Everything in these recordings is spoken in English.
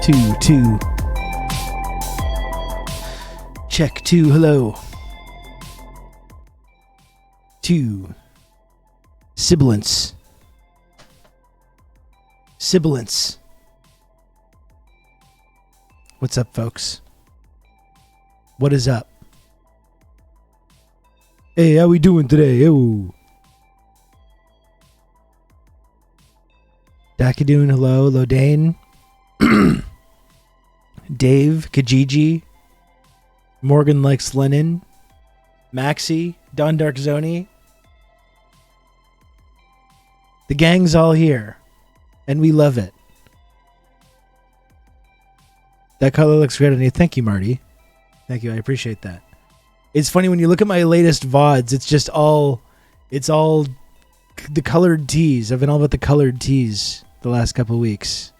Two. Check 2, hello. 2. Sibilance. What's up, folks? What is up? Hey, how we doing today? Oh. Dakadoon, hello. Lodane. Dave, Kijiji. Morgan likes Lennon. Maxi, Don Dark Zoni. The gang's all here. And we love it. That color looks great on you. Thank you, Marty. Thank you. I appreciate that. It's funny when you look at my latest VODs, it's all the colored tees. I've been all about the colored tees the last couple weeks.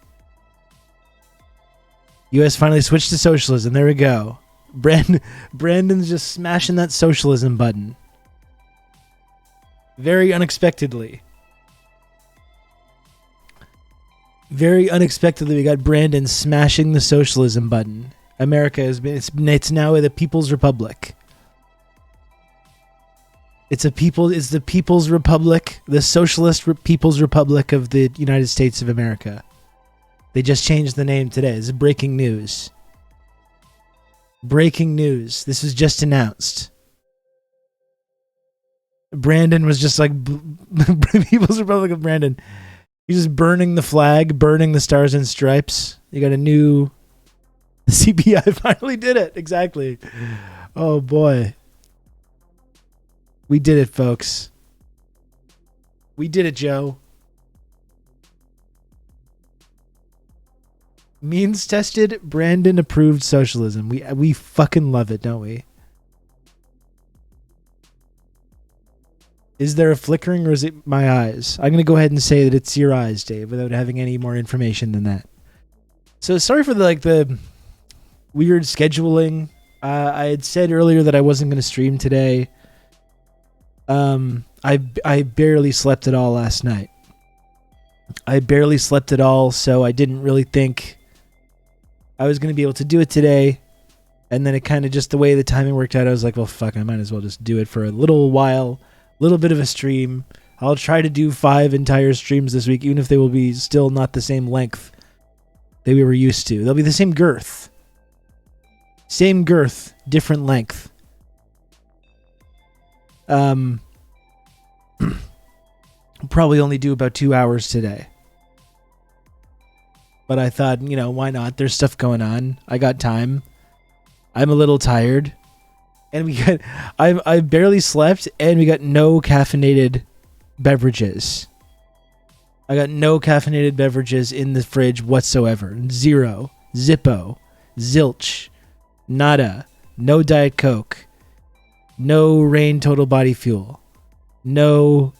U.S. finally switched to socialism. There we go. Brandon's just smashing that socialism button. Very unexpectedly. Very unexpectedly, we got Brandon smashing the socialism button. America has been, it's now the People's Republic. It's the People's Republic, the Socialist People's Republic of the United States of America. They just changed the name today. This is breaking news. Breaking news. This was just announced. Brandon was just like People's Republic of Brandon. He's just burning the flag, burning the stars and stripes. You got a new CPI finally did it. Exactly. Oh boy. We did it, folks. We did it, Joe. Means tested, Brandon approved socialism. We fucking love it, don't we? Is there a flickering or is it my eyes? I'm going to go ahead and say that it's your eyes, Dave, without having any more information than that. So sorry for the weird scheduling. I had said earlier that I wasn't going to stream today. I barely slept at all last night. So I didn't really think I was going to be able to do it today. And then it kind of just the way the timing worked out, I was like, well, fuck, I might as well just do it for a little while. Little bit of a stream. I'll try to do 5 entire streams this week, even if they will be still not the same length that we were used to. They'll be the same girth. Same girth, different length. I'll probably only do about 2 hours today. But I thought, why not? There's stuff going on. I got time. I'm a little tired. And I barely slept, and we got no caffeinated beverages. I got no caffeinated beverages in the fridge whatsoever. Zero. Zippo. Zilch. Nada. No Diet Coke. No Reign Total Body Fuel. No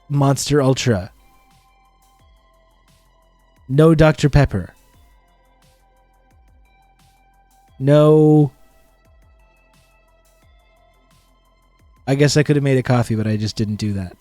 Monster Ultra. No Dr. Pepper. No... I guess I could have made a coffee, but I just didn't do that.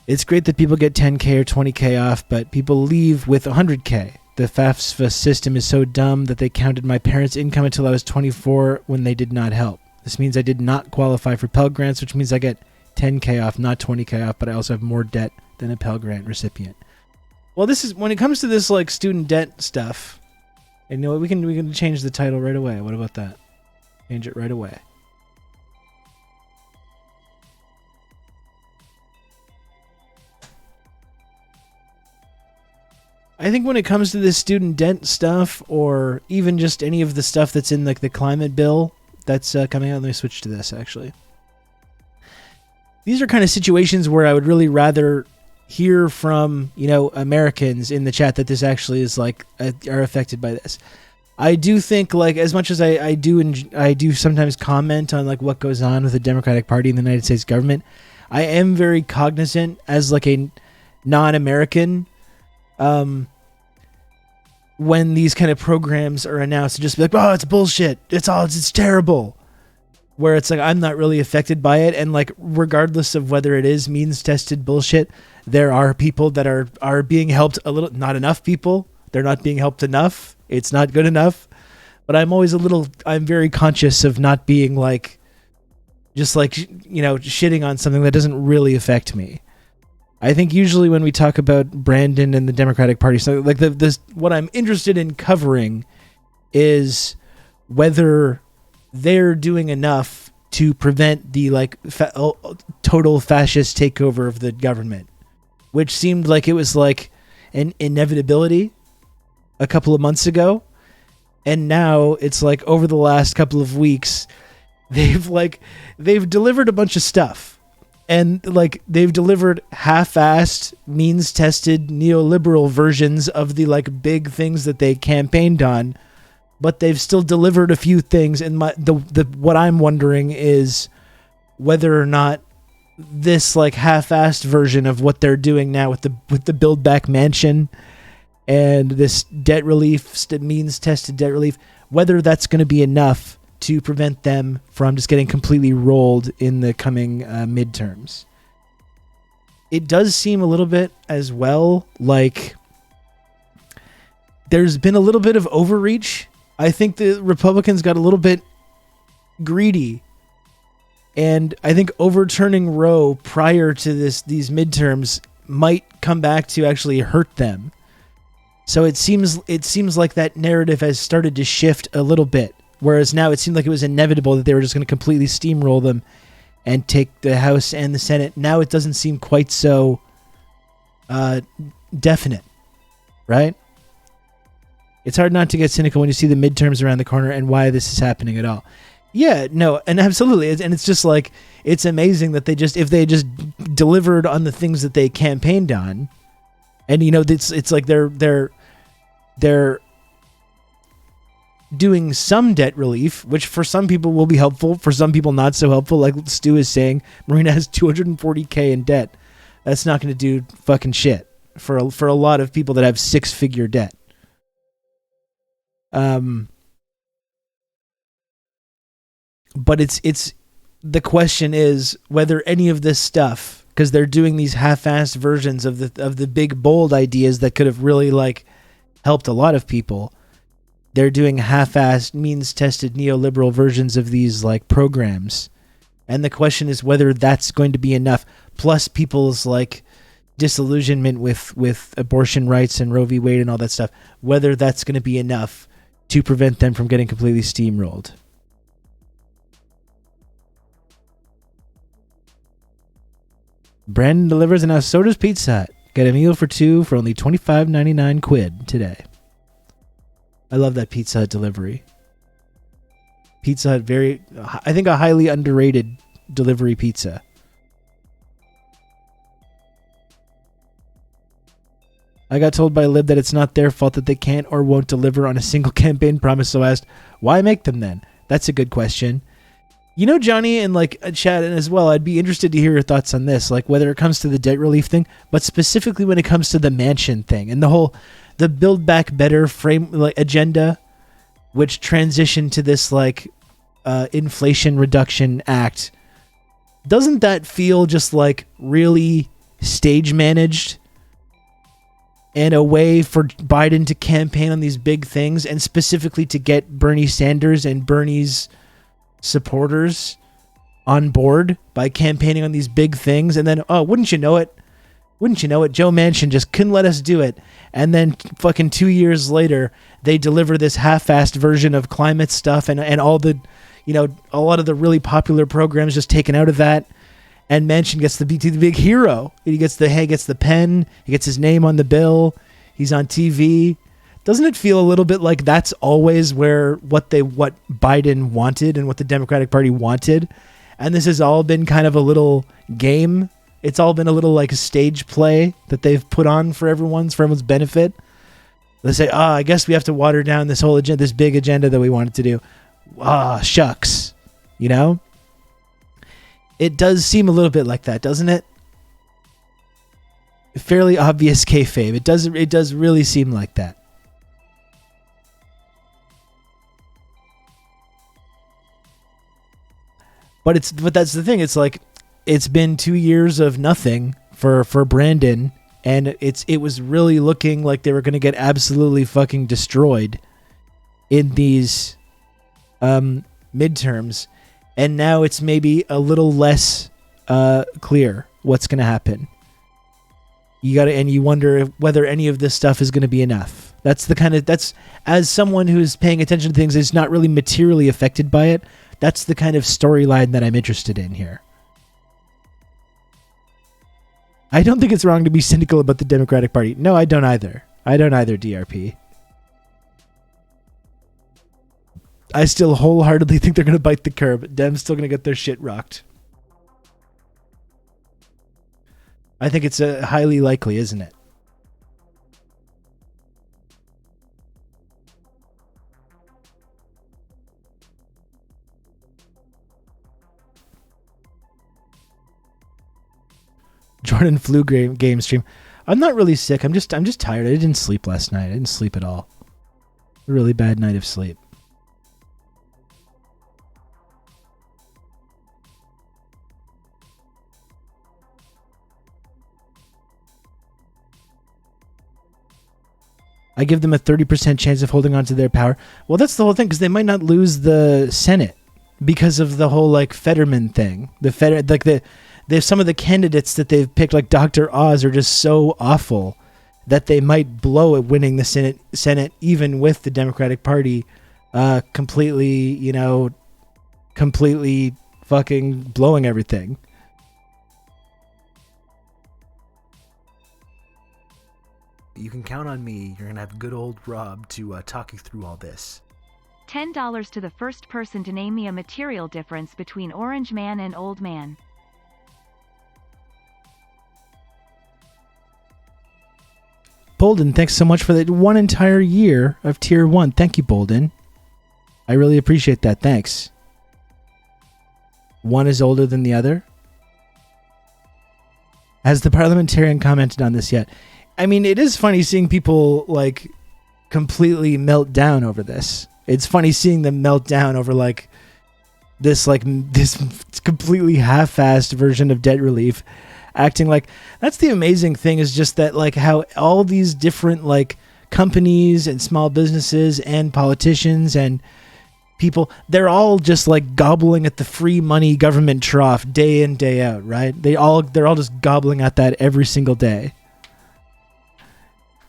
It's great that people get 10K or 20K off, but people leave with 100K. The FAFSA system is so dumb that they counted my parents' income until I was 24 when they did not help. This means I did not qualify for Pell Grants, which means I get 10K off, not 20K off, but I also have more debt than a Pell Grant recipient. Well, this is when it comes to this like student debt stuff. And you know what? We can change the title right away. What about that? Change it right away. I think when it comes to this student debt stuff, or even just any of the stuff that's in like the climate bill that's coming out, let me switch to this actually. These are kind of situations where I would really rather hear from, Americans in the chat that this actually is like are affected by this. I do think like as much as I do sometimes comment on like what goes on with the Democratic Party in the United States government, I am very cognizant as like a non-American when these kind of programs are announced to just be like, oh, it's bullshit. It's terrible. where it's like I'm not really affected by it, and like regardless of whether it is means tested bullshit, there are people that are being helped a little. Not enough people. They're not being helped enough. It's not good enough. But I'm very conscious of not being like, just like, shitting on something that doesn't really affect me. I think usually when we talk about Brandon and the Democratic Party, so like what I'm interested in covering is whether they're doing enough to prevent the like total fascist takeover of the government, which seemed like it was like an inevitability a couple of months ago. And now it's like over the last couple of weeks, they've delivered a bunch of stuff. And like they've delivered half-assed, means-tested neoliberal versions of the like big things that they campaigned on, but they've still delivered a few things. And what I'm wondering is whether or not this like half-assed version of what they're doing now with the Build Back Mansion and this debt relief, means-tested debt relief, whether that's going to be enough to prevent them from just getting completely rolled in the coming midterms. It does seem a little bit as well like there's been a little bit of overreach. I think the Republicans got a little bit greedy, and I think overturning Roe prior to these midterms might come back to actually hurt them. So it seems like that narrative has started to shift a little bit. Whereas now it seemed like it was inevitable that they were just going to completely steamroll them and take the House and the Senate. Now it doesn't seem quite so definite, right? It's hard not to get cynical when you see the midterms around the corner and why this is happening at all. Yeah, no, and absolutely. And it's just like, it's amazing that if they just delivered on the things that they campaigned on, and it's like they're doing some debt relief, which for some people will be helpful, for some people not so helpful. Like Stu is saying, Marina has $240K in debt. That's not going to do fucking shit for a lot of people that have 6-figure debt. But it's the question is whether any of this stuff, because they're doing these half-assed versions of the big bold ideas that could have really like helped a lot of people. They're doing half-assed, means-tested neoliberal versions of these like programs. And the question is whether that's going to be enough. Plus people's like disillusionment with abortion rights and Roe v. Wade and all that stuff. Whether that's going to be enough to prevent them from getting completely steamrolled. Brandon delivers, and now so does Pizza Hut. Get a meal for two for only $25.99 quid today. I love that Pizza Hut delivery. Pizza Hut, I think a highly underrated delivery pizza. I got told by Lib that it's not their fault that they can't or won't deliver on a single campaign promise, so asked, why make them then? That's a good question. Johnny, and like Chad and as well, I'd be interested to hear your thoughts on this, like whether it comes to the debt relief thing, but specifically when it comes to the mansion thing and the Build Back Better agenda, which transitioned to this Inflation Reduction Act. Doesn't that feel just like really stage managed and a way for Biden to campaign on these big things and specifically to get Bernie Sanders and Bernie's supporters on board by campaigning on these big things? And then, wouldn't you know it, Joe Manchin just couldn't let us do it. And then fucking 2 years later, they deliver this half-assed version of climate stuff and all the, a lot of the really popular programs just taken out of that. And Manchin gets to be the big hero. He gets the pen. He gets his name on the bill. He's on TV. Doesn't it feel a little bit like that's always what Biden wanted and what the Democratic Party wanted? And this has all been kind of a little game. It's all been a little like a stage play that they've put on for everyone's benefit. They say, I guess we have to water down this whole agenda, this big agenda that we wanted to do. Shucks. It does seem a little bit like that, doesn't it? Fairly obvious kayfabe. It does really seem like that. But that's the thing. It's like it's been 2 years of nothing for Brandon, and it was really looking like they were going to get absolutely fucking destroyed in these midterms, and now it's maybe a little less clear what's going to happen. You wonder whether any of this stuff is going to be enough. That's as someone who's paying attention to things is not really materially affected by it. That's the kind of storyline that I'm interested in here. I don't think it's wrong to be cynical about the Democratic Party. No, I don't either. DRP. I still wholeheartedly think they're going to bite the curb. Dem's still going to get their shit rocked. I think it's highly likely, isn't it? Jordan flu game stream. I'm not really sick. I'm just tired. I didn't sleep last night. I didn't sleep at all. A really bad night of sleep. I give them a 30% chance of holding on to their power. Well, that's the whole thing, because they might not lose the Senate because of the whole like Fetterman thing. There's some of the candidates that they've picked, like Dr. Oz, are just so awful that they might blow at winning the Senate even with the Democratic Party completely fucking blowing everything. You can count on me. You're going to have good old Rob to talk you through all this. $10 to the first person to name me a material difference between Orange Man and Old Man. Bolden, thanks so much for that 1 entire year of Tier 1. Thank you, Bolden. I really appreciate that. Thanks. One is older than the other. Has the parliamentarian commented on this yet? I mean, it is funny seeing people like completely melt down over this. It's funny seeing them melt down over this completely half-assed version of debt relief, acting like that's the amazing thing is just that like how all these different like companies and small businesses and politicians and people, they're all just like gobbling at the free money government trough day in, day out, right? They're all just gobbling at that every single day.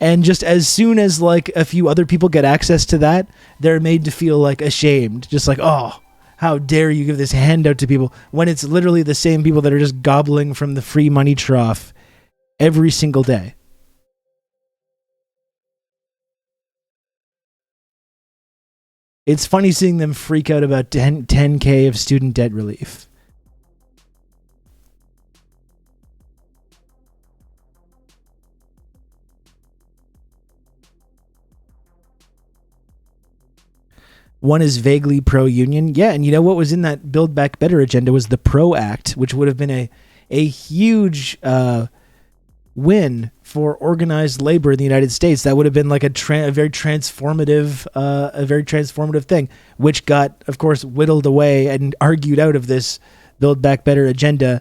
And just as soon as like a few other people get access to that, they're made to feel like ashamed. Just like, oh, how dare you give this handout to people when it's literally the same people that are just gobbling from the free money trough every single day. It's funny seeing them freak out about 10K of student debt relief. One is vaguely pro-union. Yeah, and you know what was in that Build Back Better agenda was the PRO Act, which would have been a huge win for organized labor in the United States. That would have been like a very transformative thing, which got, of course, whittled away and argued out of this Build Back Better agenda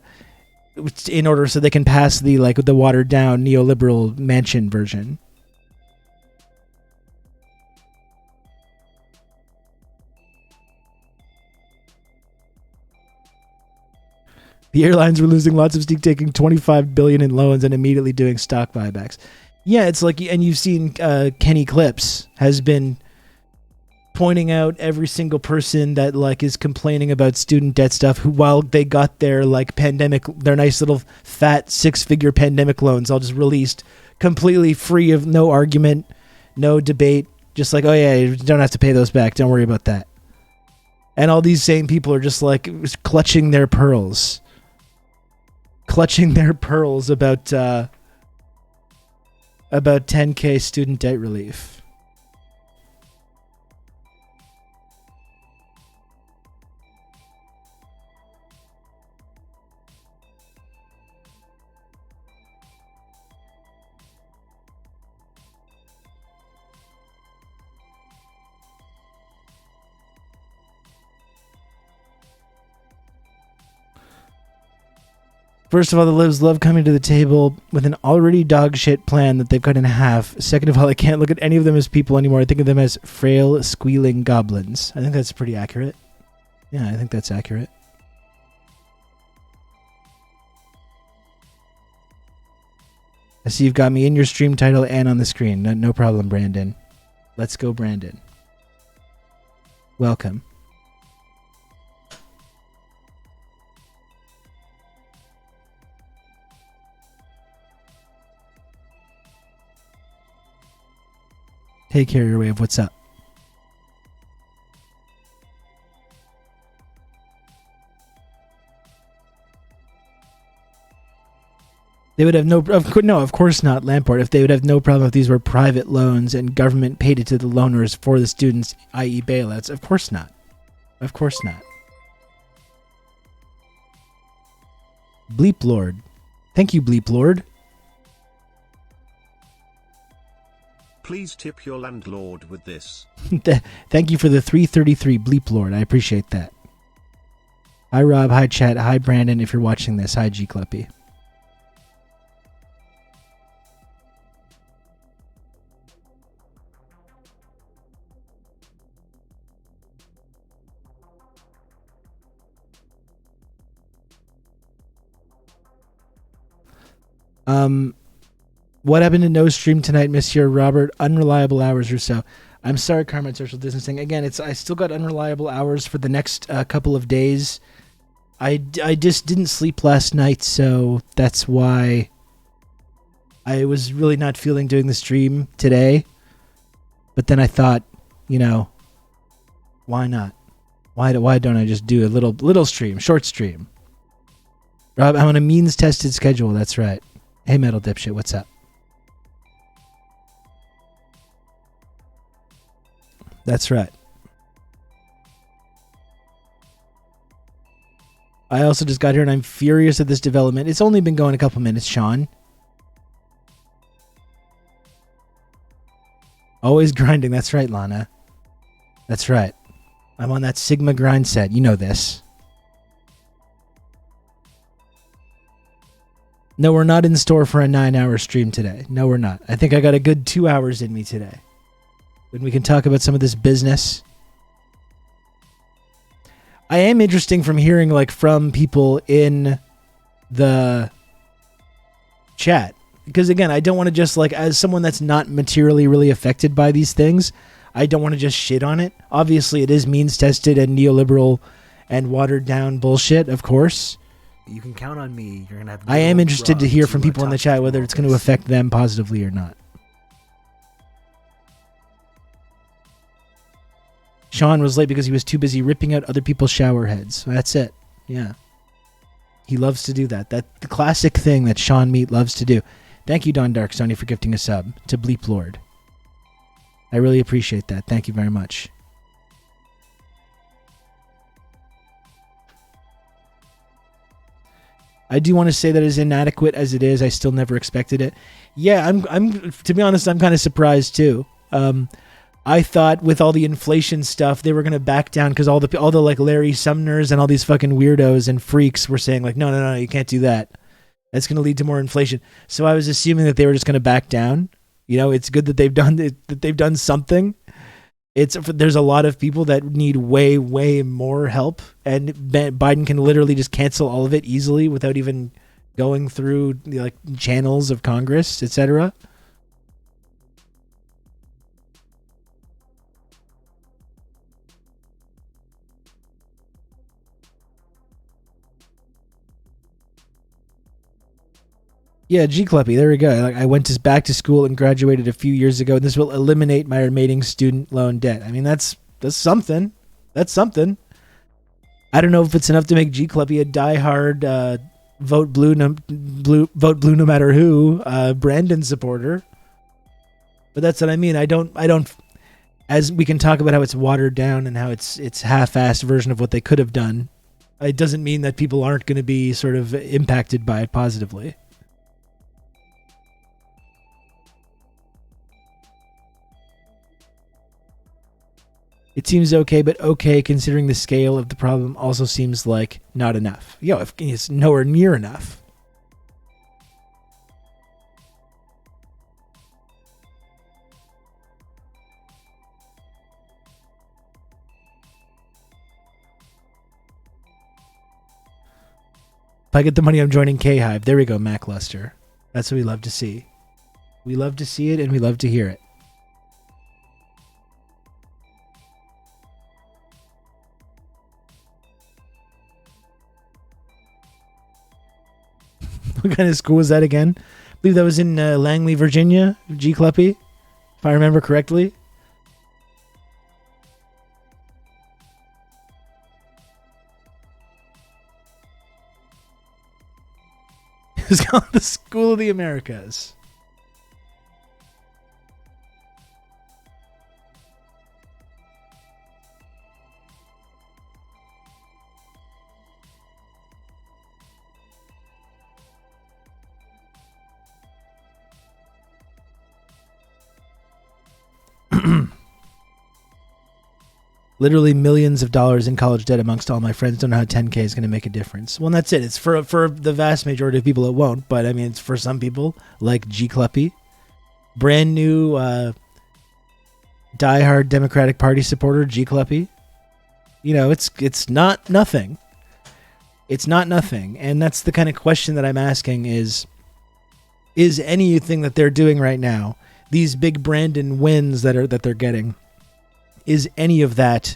in order so they can pass the watered down neoliberal Manchin version. The airlines were losing lots of steam, taking $25 billion in loans and immediately doing stock buybacks. Yeah, it's like, and you've seen Kenny Clips has been pointing out every single person that like is complaining about student debt stuff who, while they got their like pandemic, their nice little fat 6-figure pandemic loans all just released completely free of no argument, no debate, just like, oh yeah, you don't have to pay those back. Don't worry about that. And all these same people are just like clutching their pearls about 10K student debt relief. First of all, the Libs love coming to the table with an already dog shit plan that they've cut in half. Second of all, I can't look at any of them as people anymore. I think of them as frail, squealing goblins. I think that's pretty accurate. Yeah, I think that's accurate. I see you've got me in your stream title and on the screen. No problem, Brandon. Let's go, Brandon. Welcome. Hey, Carrier Wave, what's up? They would have of course not, Lamport. If they would have no problem if these were private loans and government paid it to the loaners for the students, i.e. bailouts. Of course not. Of course not. Bleep Lord. Thank you, Bleep Lord. Please tip your landlord with this. Thank you for the 333, Bleep Lord. I appreciate that. Hi, Rob. Hi, chat. Hi, Brandon. If you're watching this, hi, G Clippy. What happened to no stream tonight, Monsieur Robert? Unreliable hours or so. I'm sorry, Carmen. Social distancing. Again, I still got unreliable hours for the next couple of days. I just didn't sleep last night, so that's why I was really not feeling doing the stream today. But then I thought, why not? Why don't I just do a little stream, short stream? Rob, I'm on a means-tested schedule. That's right. Hey, Metal Dipshit, what's up? That's right. I also just got here and I'm furious at this development. It's only been going a couple minutes, Sean. Always grinding. That's right, Lana. That's right. I'm on that Sigma grind set. You know this. No, we're not in store for a 9-hour stream today. No, we're not. I think I got a good 2 hours in me today. When we can talk about some of this business. I am interesting from hearing from people in the chat. Because again, I don't want to just as someone that's not materially really affected by these things, I don't want to just shit on it. Obviously, it is means tested and neoliberal and watered down bullshit, of course. You can count on me. You're gonna have. I am interested to hear from people in the chat whether it's going to affect them positively or not. Sean was late because he was too busy ripping out other people's shower heads. That's it. Yeah. He loves to do that. That's the classic thing that Sean Meat loves to do. Thank you, Don Dark Sony, for gifting a sub to Bleep Lord. I really appreciate that. Thank you very much. I do want to say that as inadequate as it is, I still never expected it. Yeah, I'm to be honest, I'm kind of surprised too. I thought with all the inflation stuff, they were going to back down because all the Larry Sumners and all these fucking weirdos and freaks were saying no, you can't do that. That's going to lead to more inflation. So I was assuming that they were just going to back down. It's good that they've done something. There's a lot of people that need way, way more help, and Biden can literally just cancel all of it easily without even going through the channels of Congress, etc. Yeah, G-Cluppy, there we go. I went back to school and graduated a few years ago, and this will eliminate my remaining student loan debt. I mean, that's something. That's something. I don't know if it's enough to make G-Cluppy a diehard vote blue no matter who Brandon supporter. But that's what I mean. I don't. As we can talk about how it's watered down and how it's half-assed version of what they could have done, it doesn't mean that people aren't going to be sort of impacted by it positively. It seems okay, but okay considering the scale of the problem also seems like not enough. If it's nowhere near enough. If I get the money, I'm joining K-Hive. There we go, Mac Luster. That's what we love to see. We love to see it, and we love to hear it. What kind of school was that again? I believe that was in Langley, Virginia, G. Cluppy, if I remember correctly. It was called the School of the Americas. Literally millions of dollars in college debt amongst all my friends. Don't know how 10K is going to make a difference. Well, that's it. It's for the vast majority of people it won't. But I mean, it's for some people like G. Cluppy, brand new diehard Democratic Party supporter G. Cluppy. You know, it's not nothing. It's not nothing, and that's the kind of question that I'm asking: is anything that they're doing right now, these big Brandon wins that they're getting, is any of that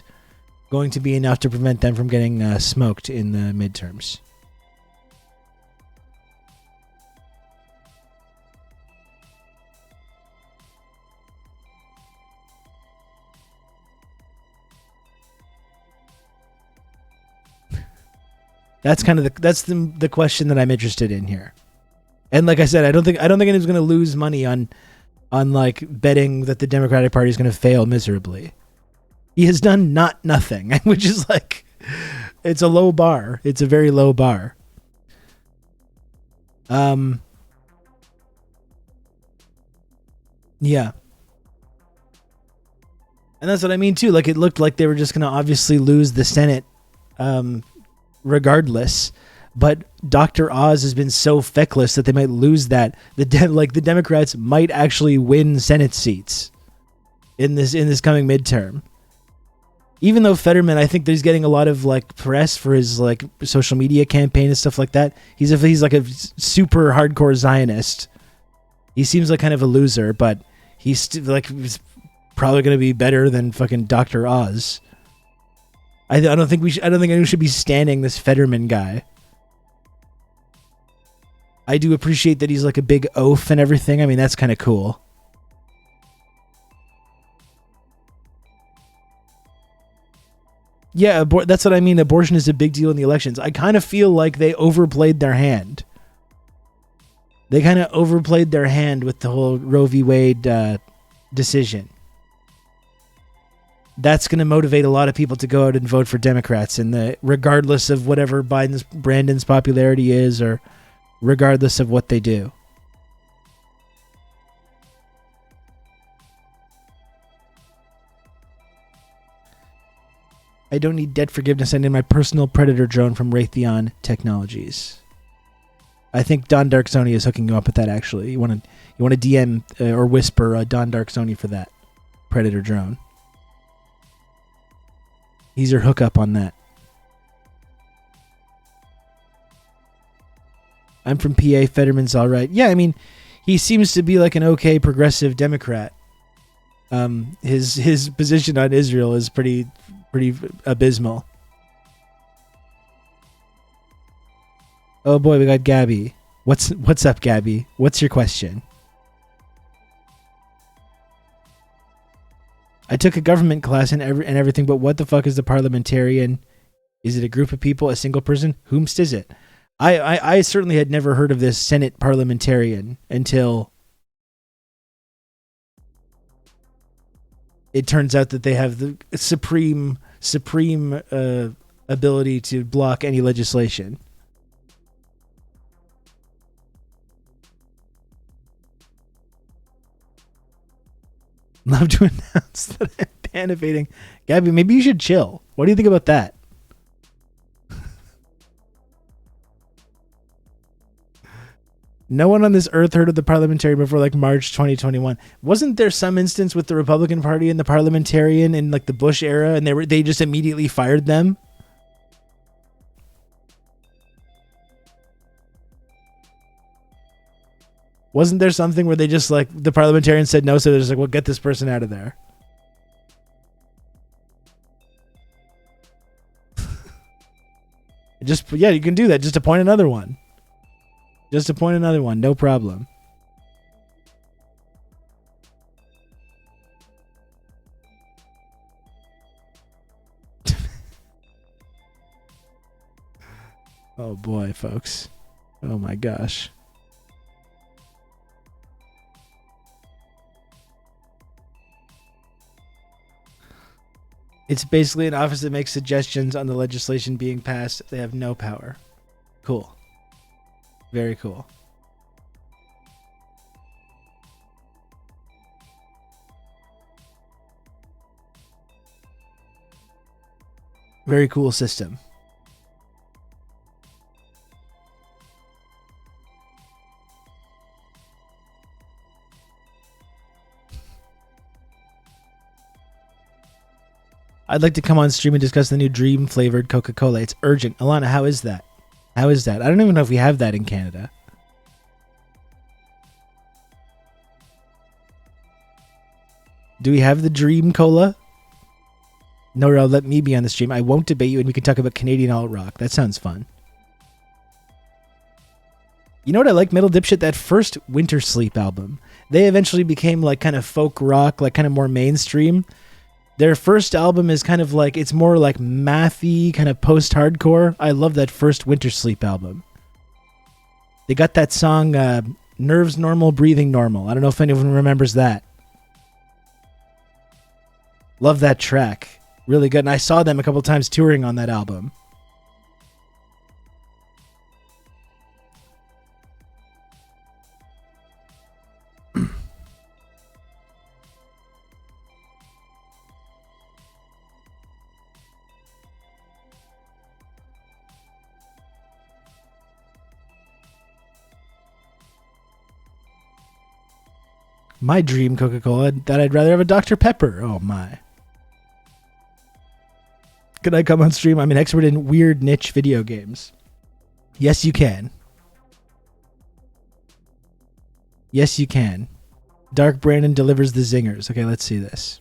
going to be enough to prevent them from getting smoked in the midterms? That's kind of the question that I'm interested in here. And like I said, I don't think anyone's going to lose money on like betting that the Democratic Party is going to fail miserably. He has done nothing, which is like, it's a low bar. It's a very low bar. Yeah. And that's what I mean too. Like, it looked like they were just going to obviously lose the Senate, regardless. But Dr. Oz has been so feckless that they might lose that. The Democrats might actually win Senate seats in this coming midterm. Even though Fetterman, I think that he's getting a lot of like press for his like social media campaign and stuff like that. He's like a super hardcore Zionist. He seems like kind of a loser, but he's he's probably going to be better than fucking Dr. Oz. I don't think anyone should be standing this Fetterman guy. I do appreciate that he's like a big oaf and everything. I mean, that's kind of cool. Yeah, that's what I mean. Abortion is a big deal in the elections. I kind of feel like they overplayed their hand. They kind of overplayed their hand with the whole Roe v. Wade decision. That's going to motivate a lot of people to go out and vote for Democrats, and regardless of whatever Brandon's popularity is, or regardless of what they do. I don't need debt forgiveness. I need my personal predator drone from Raytheon Technologies. I think Don Dark Sony is hooking you up with that. Actually, you want to DM or whisper Don Dark Sony for that predator drone. He's your hookup on that. I'm from PA. Fetterman's all right. Yeah, I mean, he seems to be like an okay progressive Democrat. His position on Israel is pretty abysmal. Oh boy, we got Gabby. What's up, Gabby? What's your question? I took a government class and everything, but what the fuck is the parliamentarian? Is it a group of people, a single person? Whomst is it? I certainly had never heard of this Senate parliamentarian until it turns out that they have the supreme ability to block any legislation. Love to announce that I'm panivating. Gabby, maybe you should chill. What do you think about that? No one on this earth heard of the parliamentarian before like March 2021. Wasn't there some instance with the Republican Party and the parliamentarian in like the Bush era, and they just immediately fired them? Wasn't there something where they just like the parliamentarians said no, so they're just like, well, get this person out of there. Just yeah, you can do that. Just appoint another one. Just appoint another one, no problem. Oh boy, folks. Oh my gosh. It's basically an office that makes suggestions on the legislation being passed. They have no power. Cool. Very cool. Very cool system. I'd like to come on stream and discuss the new Dream flavored Coca-Cola. It's urgent. Alana, how is that? How is that? I don't even know if we have that in Canada. Do we have the Dream Cola? No, let me be on the stream. I won't debate you and we can talk about Canadian alt rock. That sounds fun. You know what I like, Metal Dipshit? That first Winter Sleep album. They eventually became like kind of folk rock, like kind of more mainstream. Their first album is kind of like, it's more like mathy, kind of post-hardcore. I love that first Winter Sleep album. They got that song, Nerves Normal, Breathing Normal. I don't know if anyone remembers that. Love that track. Really good. And I saw them a couple times touring on that album. My dream Coca-Cola, that I'd rather have a Dr. Pepper. Oh my. Could I come on stream? I'm an expert in weird niche video games. Yes, you can. Yes, you can. Dark Brandon delivers the zingers. Okay, let's see this.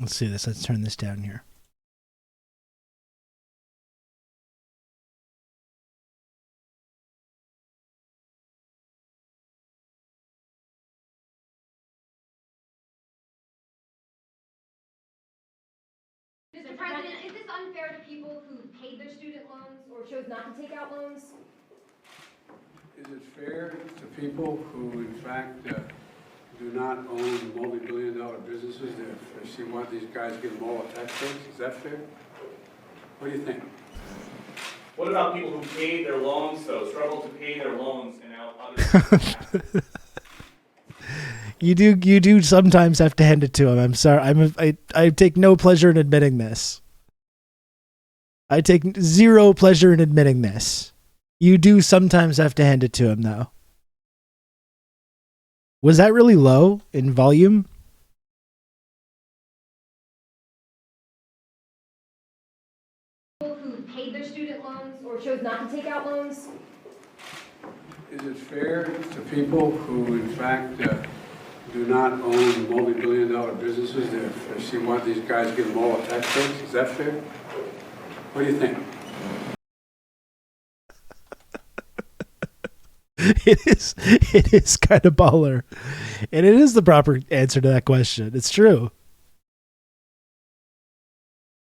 Let's see this. Let's turn this down here. Mr. President, is this unfair to people who paid their student loans or chose not to take out loans? Is it fair to people who, in fact, do not own multi-billion-dollar businesses if they want these guys to give them all a tax breaks? Is that fair? What do you think? What about people who paid their loans, though, struggled to pay their loans, and now others? You do sometimes have to hand it to him. I'm sorry. I take no pleasure in admitting this. I take zero pleasure in admitting this. You do sometimes have to hand it to him, though. Was that really low in volume? People who paid their student loans or chose not to take out loans? Is it fair to people who, in fact, do not own multi-billion-dollar businesses if they want these guys to give them all a tax breaks? Is that fair? What do you think? It is kind of baller. And it is the proper answer to that question. It's true.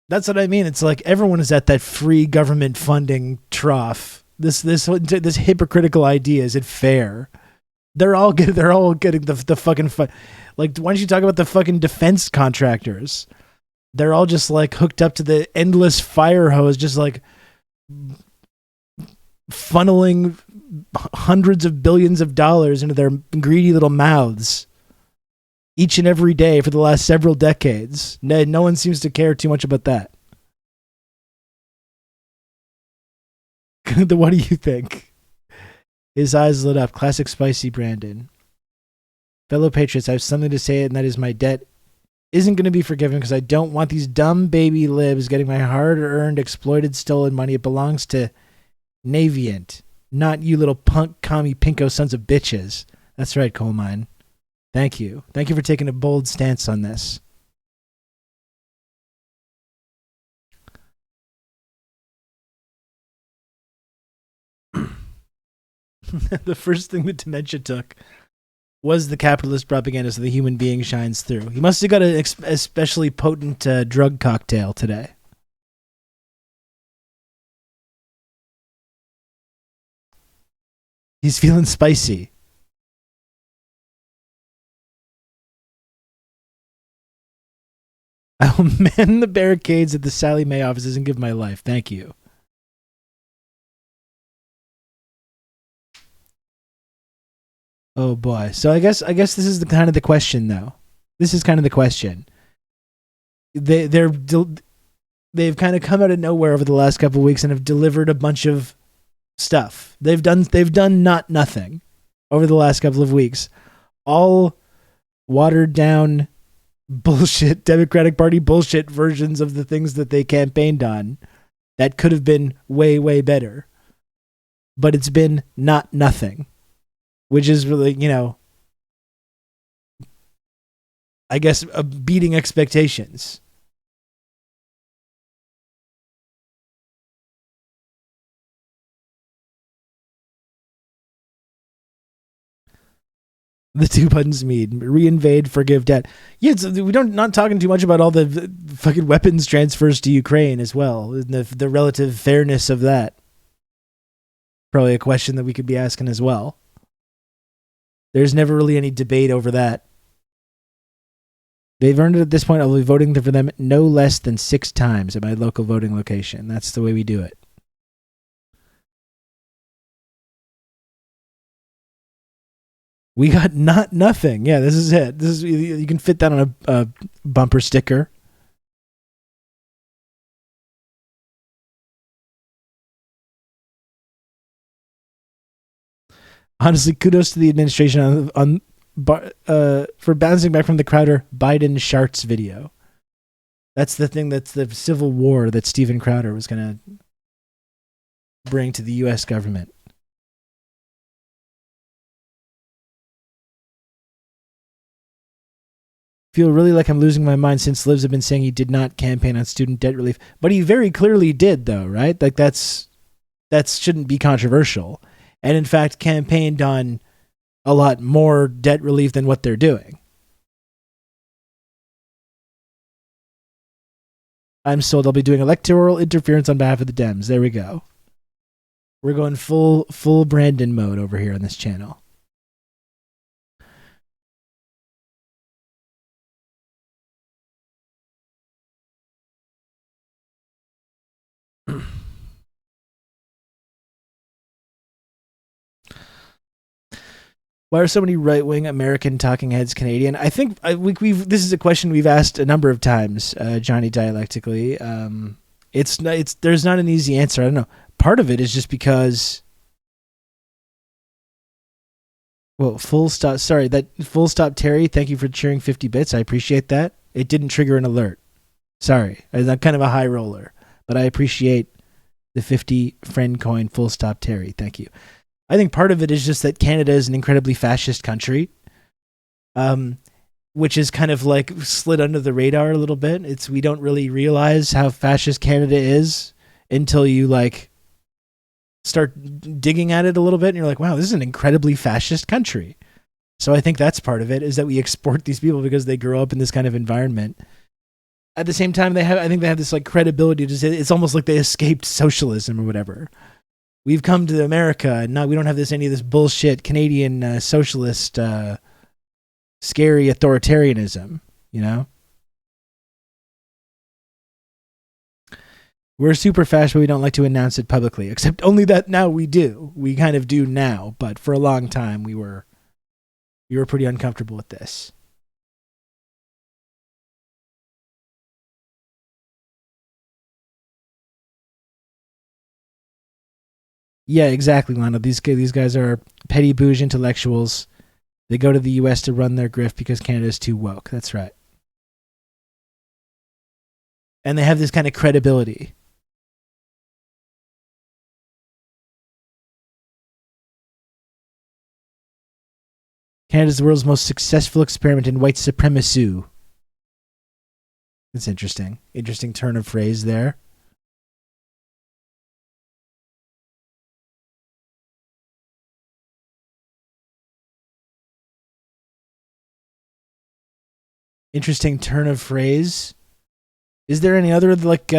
That's what I mean. It's like everyone is at that free government funding trough. This hypocritical idea, is it fair? They're all getting the fucking like, why don't you talk about the fucking defense contractors? They're all just like hooked up to the endless fire hose, just like funneling hundreds of billions of dollars into their greedy little mouths each and every day for the last several decades. No one seems to care too much about that. What do you think? His eyes lit up. Classic spicy Brandon. Fellow patriots, I have something to say, and that is my debt isn't going to be forgiven because I don't want these dumb baby libs getting my hard-earned, exploited, stolen money. It belongs to Navient, not you little punk, commie, pinko sons of bitches. That's right, Coal Mine. Thank you. Thank you for taking a bold stance on this. The first thing that dementia took was the capitalist propaganda, so the human being shines through. He must have got an especially potent drug cocktail today. He's feeling spicy. I will man the barricades at the Sally Mae offices and give my life. Thank you. Oh boy. So I guess this is the kind of the question though. This is kind of the question. They've kind of come out of nowhere over the last couple of weeks and have delivered a bunch of stuff. They've done not nothing over the last couple of weeks. All watered down bullshit, Democratic Party bullshit versions of the things that they campaigned on that could have been way, way better. But it's been not nothing, which is really, I guess, beating expectations. The two buttons mean reinvade, forgive, debt. Yeah, we don't not talking too much about all the fucking weapons transfers to Ukraine as well, and the relative fairness of that. Probably a question that we could be asking as well. There's never really any debate over that. They've earned it at this point. I'll be voting for them no less than 6 times at my local voting location. That's the way we do it. We got not nothing. Yeah, this is it. This is you can fit that on a bumper sticker. Honestly, kudos to the administration for bouncing back from the Crowder Biden Sharts video. That's the thing. That's the civil war that Steven Crowder was going to bring to the U.S. government. Feel really like I'm losing my mind since Livs have been saying he did not campaign on student debt relief, but he very clearly did, though, right? Like that shouldn't be controversial, and in fact, campaigned on a lot more debt relief than what they're doing. I'm sold. I'll be doing electoral interference on behalf of the Dems. There we go. We're going full Brandon mode over here on this channel. Why are so many right-wing American talking heads Canadian? I think this is a question we've asked a number of times, Johnny, dialectically. There's not an easy answer. I don't know. Part of it is just because, well, full stop. Sorry, that full stop Terry. Thank you for cheering 50 bits. I appreciate that. It didn't trigger an alert. Sorry, I'm kind of a high roller, but I appreciate the 50 friend coin full stop Terry. Thank you. I think part of it is just that Canada is an incredibly fascist country, which is kind of like slid under the radar a little bit. We don't really realize how fascist Canada is until you like start digging at it a little bit, and you're like, wow, this is an incredibly fascist country. So I think that's part of it, is that we export these people because they grow up in this kind of environment. At the same time, I think they have this like credibility to say it's almost like they escaped socialism or whatever. We've come to America, and now we don't have any of this bullshit Canadian socialist, scary authoritarianism, you know? We're super fast, but we don't like to announce it publicly, except only that now we do. We kind of do now, but for a long time we were pretty uncomfortable with this. Yeah, exactly, Lana. These guys are petty bouge intellectuals. They go to the U.S. to run their grift because Canada's too woke. That's right. And they have this kind of credibility. Canada's the world's most successful experiment in white supremacy. That's interesting. Interesting turn of phrase there. Interesting turn of phrase. Is there any other, like,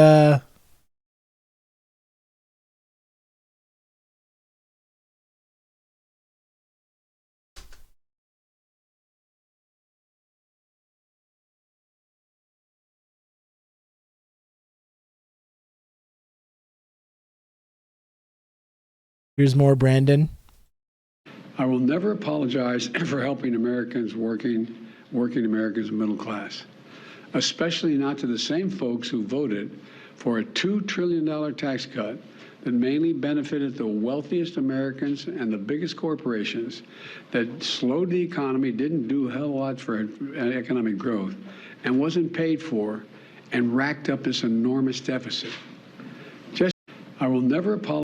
here's more Brandon. I will never apologize for helping Americans, working Americans middle class, especially not to the same folks who voted for a $2 trillion tax cut that mainly benefited the wealthiest Americans and the biggest corporations, that slowed the economy, didn't do a hell of a lot for economic growth, and wasn't paid for, and racked up this enormous deficit. I will never apologize.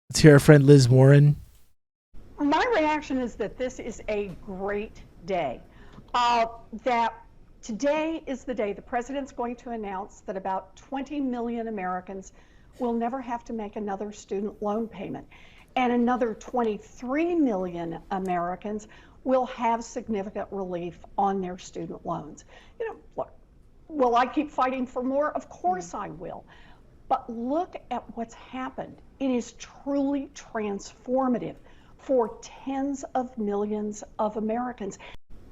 Let's hear our friend Liz Warren. My reaction is that this is a great day. That today is the day the president's going to announce that about 20 million Americans will never have to make another student loan payment, and another 23 million Americans will have significant relief on their student loans. You know, look, will I keep fighting for more? Of course I will. But look at what's happened. It is truly transformative for tens of millions of Americans.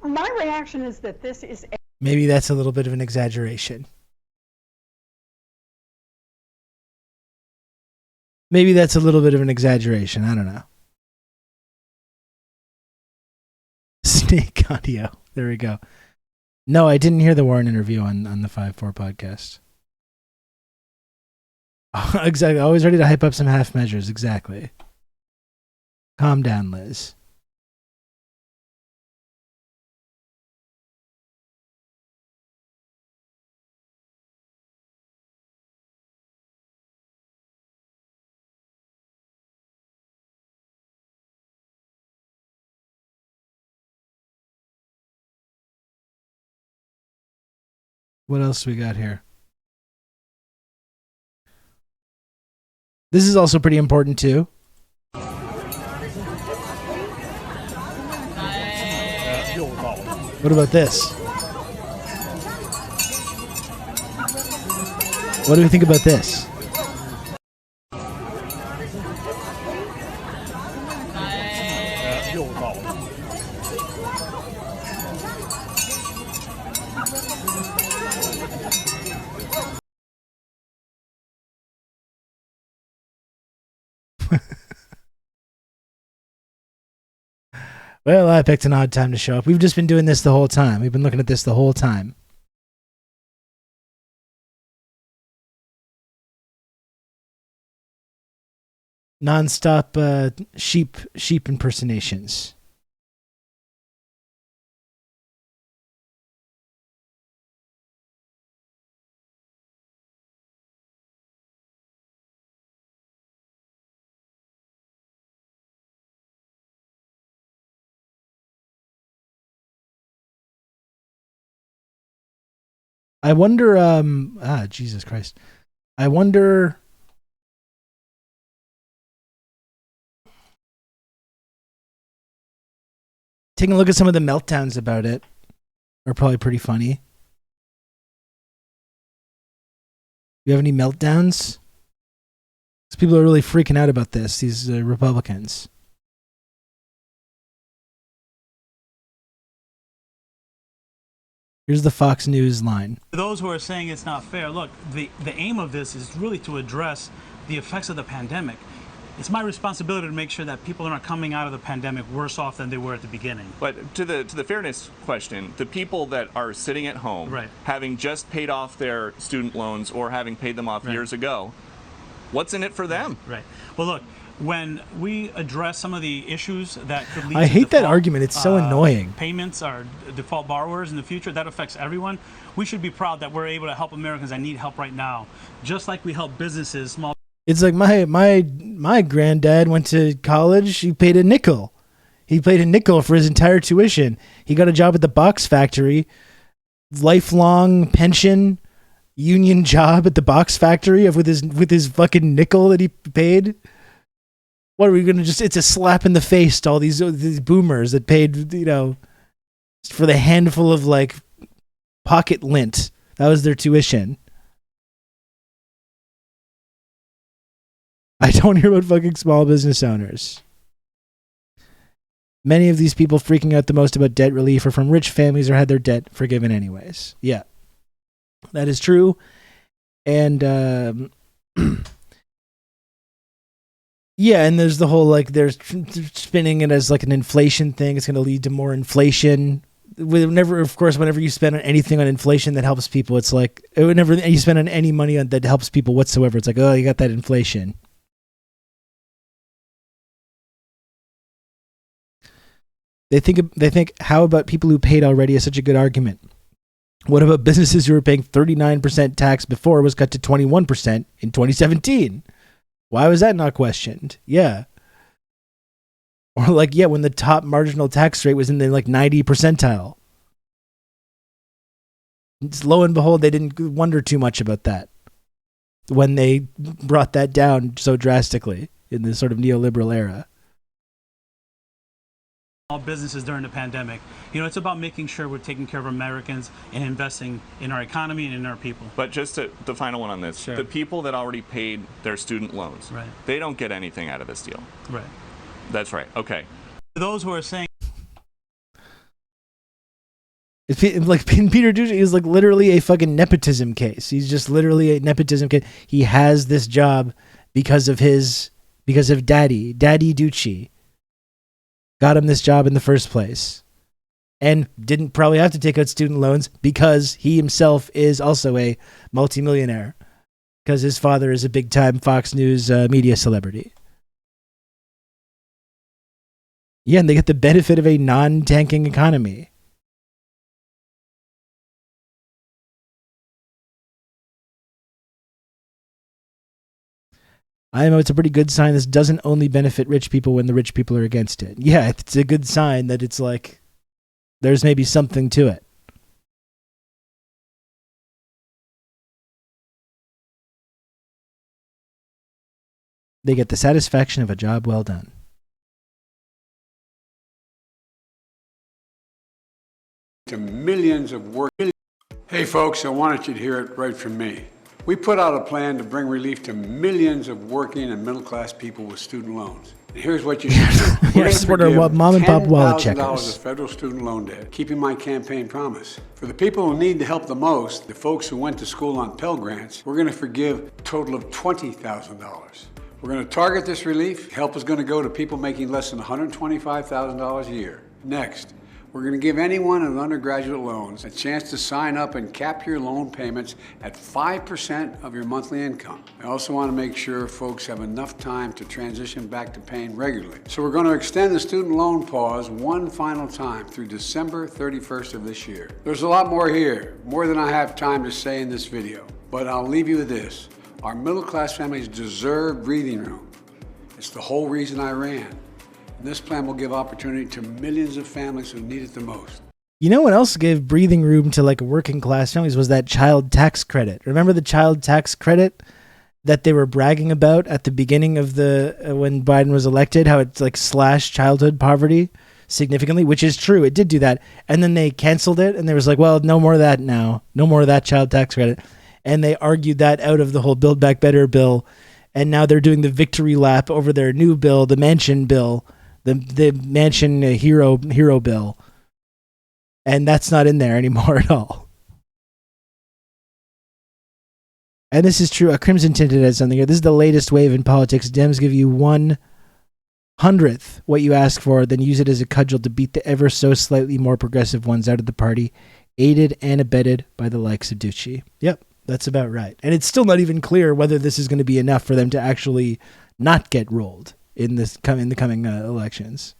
My reaction is that this is... Maybe that's a little bit of an exaggeration. I don't know. Snake audio. There we go. No, I didn't hear the Warren interview on the 5-4 podcast. Exactly. Always ready to hype up some half measures. Exactly. Calm down, Liz. What else we got here? This is also pretty important too. What about this? What do we think about this? Well, I picked an odd time to show up. We've just been doing this the whole time. We've been looking at this the whole time. Non-stop sheep impersonations. I wonder, Jesus Christ. I wonder, taking a look at some of the meltdowns about it are probably pretty funny. You have any meltdowns? Because people are really freaking out about this, these Republicans. Here's the Fox News line. For those who are saying it's not fair, look, the aim of this is really to address the effects of the pandemic. It's my responsibility to make sure that people are not coming out of the pandemic worse off than they were at the beginning. But to the fairness question, the people that are sitting at home, Right. having just paid off their student loans or having paid them off Right. years ago, what's in it for them? Right. Well, look, when we address some of the issues that could lead I to hate that default, argument. It's so annoying. Payments are default borrowers in the future. That affects everyone. We should be proud that we're able to help Americans that need help right now, just like we help businesses, small. It's like my granddad went to college. He paid a nickel. He paid a nickel for his entire tuition. He got a job at the box factory, lifelong pension, union job at the box factory with his fucking nickel that he paid. What are we gonna just? It's a slap in the face to all these boomers that paid, for the handful of like pocket lint. That was their tuition. I don't hear about fucking small business owners. Many of these people freaking out the most about debt relief are from rich families or had their debt forgiven anyways. Yeah, that is true. And yeah, and there's the whole like they're spinning it as like an inflation thing. It's going to lead to more inflation. Whenever you spend on anything on inflation that helps people, it's like whenever you spend on any money on that helps people whatsoever, it's like, oh, you got that inflation. They think, how about people who paid already is such a good argument? What about businesses who were paying 39% tax before was cut to 21% in 2017? Why was that not questioned? Yeah. Or like, yeah, when the top marginal tax rate was in the like 90 percentile. It's lo and behold, they didn't wonder too much about that when they brought that down so drastically in this sort of neoliberal era. Businesses during the pandemic. It's about making sure we're taking care of Americans and investing in our economy and in our people. But just the final one on this, Sure. the people that already paid their student loans, Right. they don't get anything out of this deal. Right. That's right. Okay. Those who are saying It's like Peter Ducey is like literally a fucking nepotism case. He's just literally a nepotism case. He has this job because of Daddy Ducey. Got him this job in the first place. And didn't probably have to take out student loans because he himself is also a multimillionaire. Because his father is a big-time Fox News media celebrity. Yeah, and they get the benefit of a non-tanking economy. I know it's a pretty good sign this doesn't only benefit rich people when the rich people are against it. Yeah, it's a good sign that it's like there's maybe something to it. They get the satisfaction of a job well done. To millions of work. Hey folks, I wanted you to hear it right from me. We put out a plan to bring relief to millions of working and middle-class people with student loans. And here's what you should do. We're gonna support our forgive mom and pop wallet $10,000 checkers. of federal student loan debt, keeping my campaign promise. For the people who need the help the most, the folks who went to school on Pell Grants, we're going to forgive a total of $20,000. We're going to target this relief. Help is going to go to people making less than $125,000 a year. Next, we're going to give anyone with undergraduate loans a chance to sign up and cap your loan payments at 5% of your monthly income. I also want to make sure folks have enough time to transition back to paying regularly. So we're going to extend the student loan pause one final time through December 31st of this year. There's a lot more here, more than I have time to say in this video. But I'll leave you with this. Our middle-class families deserve breathing room. It's the whole reason I ran. This plan will give opportunity to millions of families who need it the most. You know what else gave breathing room to like working class families was that child tax credit. Remember the child tax credit that they were bragging about at the beginning of the when Biden was elected, how it's like slashed childhood poverty significantly, which is true. It did do that. And then they canceled it and there was like, well, no more of that now. No more of that child tax credit. And they argued that out of the whole Build Back Better bill. And now they're doing the victory lap over their new bill, the Manchin bill. The Manchin hero bill, and that's not in there anymore at all. And this is true. A Crimson Tinted has something here. This is the latest wave in politics. Dems give you 1/100th what you ask for, then use it as a cudgel to beat the ever so slightly more progressive ones out of the party, aided and abetted by the likes of Ducci. Yep, that's about right. And it's still not even clear whether this is going to be enough for them to actually not get rolled in the coming elections.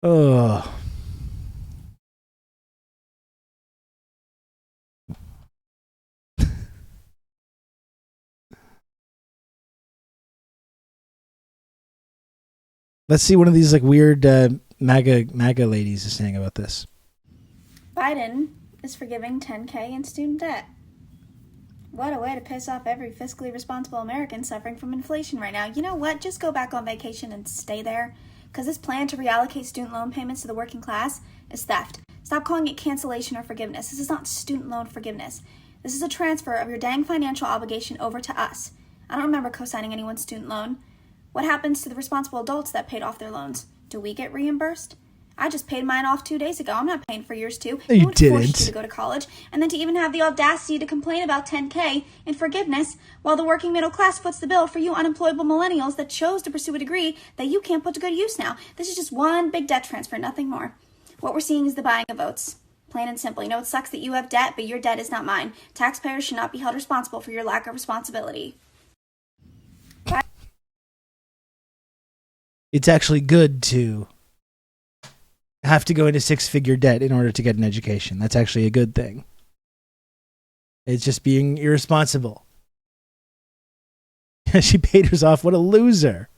Oh. Let's see one of these like weird MAGA ladies is saying about this. Biden is forgiving $10K in student debt. What a way to piss off every fiscally responsible American suffering from inflation right now. You know what? Just go back on vacation and stay there. Because this plan to reallocate student loan payments to the working class is theft. Stop calling it cancellation or forgiveness. This is not student loan forgiveness. This is a transfer of your dang financial obligation over to us. I don't remember co-signing anyone's student loan. What happens to the responsible adults that paid off their loans? Do we get reimbursed? I just paid mine off 2 days ago. I'm not paying for yours too. No, you didn't. Forced you to go to college, and then to even have the audacity to complain about $10K in forgiveness while the working middle class foots the bill for you unemployable millennials that chose to pursue a degree that you can't put to good use now. This is just one big debt transfer, nothing more. What we're seeing is the buying of votes. Plain and simple. You know, it sucks that you have debt, but your debt is not mine. Taxpayers should not be held responsible for your lack of responsibility. It's actually good to have to go into six-figure debt in order to get an education. That's actually a good thing. It's just being irresponsible. She paid hers off. What a loser.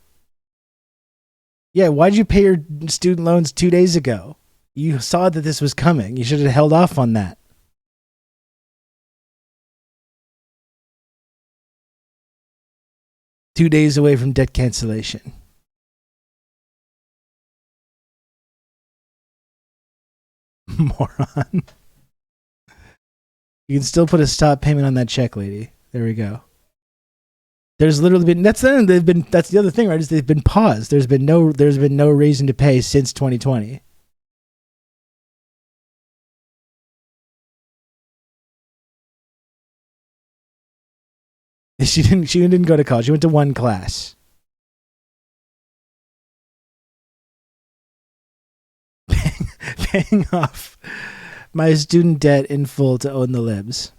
Yeah, why'd you pay your student loans 2 days ago? You saw that this was coming. You should have held off on that. Two days away from debt cancellation. Moron. You can still put a stop payment on that check, lady. There we go. There's literally been that's the other thing, right? Is they've been paused. There's been no reason to pay since 2020. She didn't go to college. She went to one class. Paying off my student debt in full to own the libs.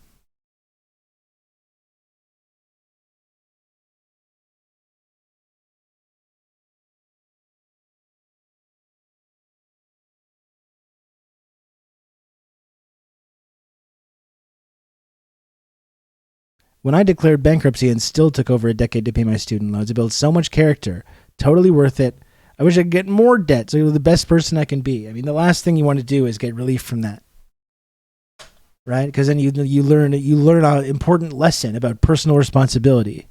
When I declared bankruptcy and still took over a decade to pay my student loans, it built so much character. Totally worth it. I wish I could get more debt so you're the best person I can be. I mean, the last thing you want to do is get relief from that. Right? Because then you learn an important lesson about personal responsibility.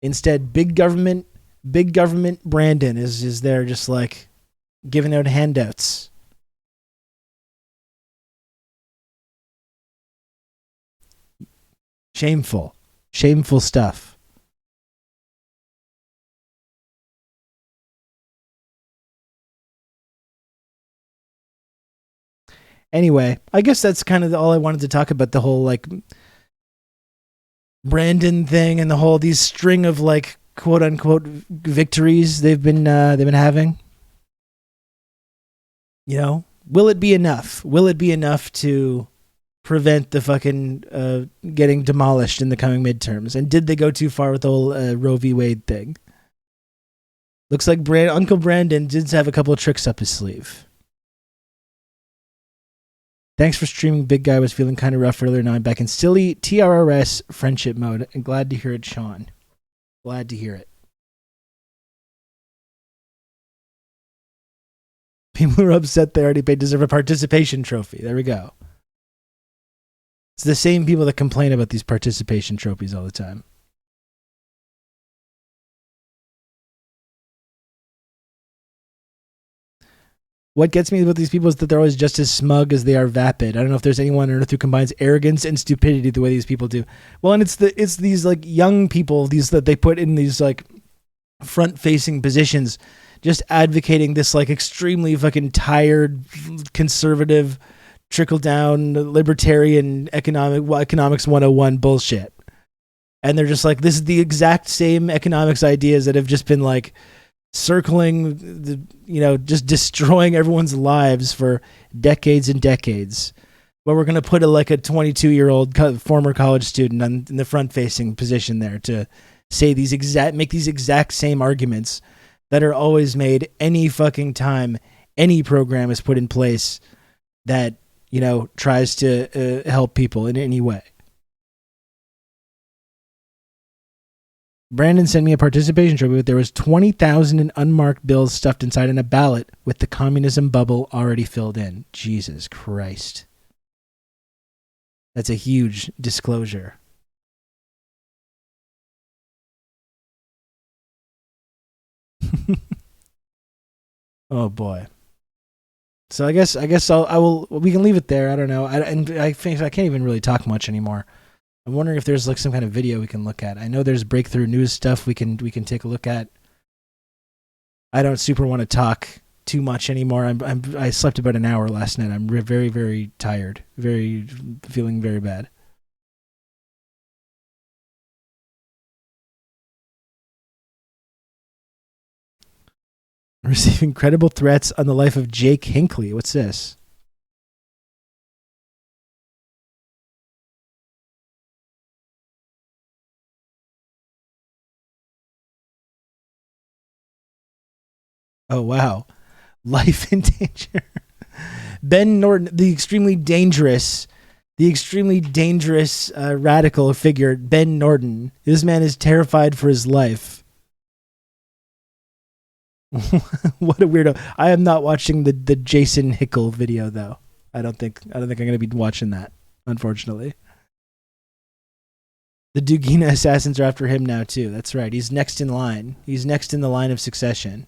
Instead, big government Brandon is there just like giving out handouts. Shameful stuff. Anyway, I guess that's kind of all I wanted to talk about, the whole like Brandon thing and the whole these string of like quote unquote victories they've been having. You know, will it be enough? Will it be enough to prevent the fucking getting demolished in the coming midterms? And did they go too far with the whole Roe v. Wade thing? Looks like Uncle Brandon did have a couple of tricks up his sleeve. Thanks for streaming, big guy. Was feeling kind of rough earlier. Now I'm back in silly TRRS friendship mode. And glad to hear it, Sean. Glad to hear it. People who are upset they already paid deserve a participation trophy. There we go. It's the same people that complain about these participation trophies all the time. What gets me about these people is that they're always just as smug as they are vapid. I don't know if there's anyone on earth who combines arrogance and stupidity the way these people do. Well, and it's these like young people, these that they put in these like front-facing positions, just advocating this like extremely fucking tired, conservative, trickle-down, libertarian economics 101 bullshit. And they're just like, this is the exact same economics ideas that have just been like circling the, just destroying everyone's lives for decades and decades. But we're going to put a 22-year-old former college student in the front-facing position there to say make these exact same arguments that are always made any fucking time any program is put in place that, tries to help people in any way. Brandon sent me a participation trophy, but there was 20,000 in unmarked bills stuffed inside in a ballot with the communism bubble already filled in. Jesus Christ. That's a huge disclosure. Oh boy. So I guess we can leave it there. I don't know. I think I can't even really talk much anymore. I'm wondering if there's some kind of video we can look at. I know there's breakthrough news stuff we can take a look at. I don't super want to talk too much anymore. I slept about an hour last night. I'm very, very tired. Feeling very bad. Receiving credible threats on the life of Jake Hinckley. What's this? Oh, wow. Life in danger. Ben Norton, the extremely dangerous radical figure, Ben Norton. This man is terrified for his life. What a weirdo. I am not watching the Jason Hickel video, though. I don't think I'm going to be watching that, unfortunately. The Dugina assassins are after him now, too. That's right. He's next in line. He's next in the line of succession.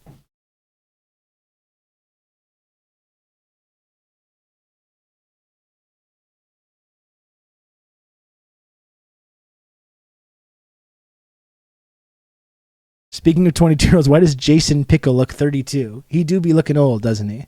Speaking of 22-year-olds, why does Jason Pickle look 32? He do be looking old, doesn't he?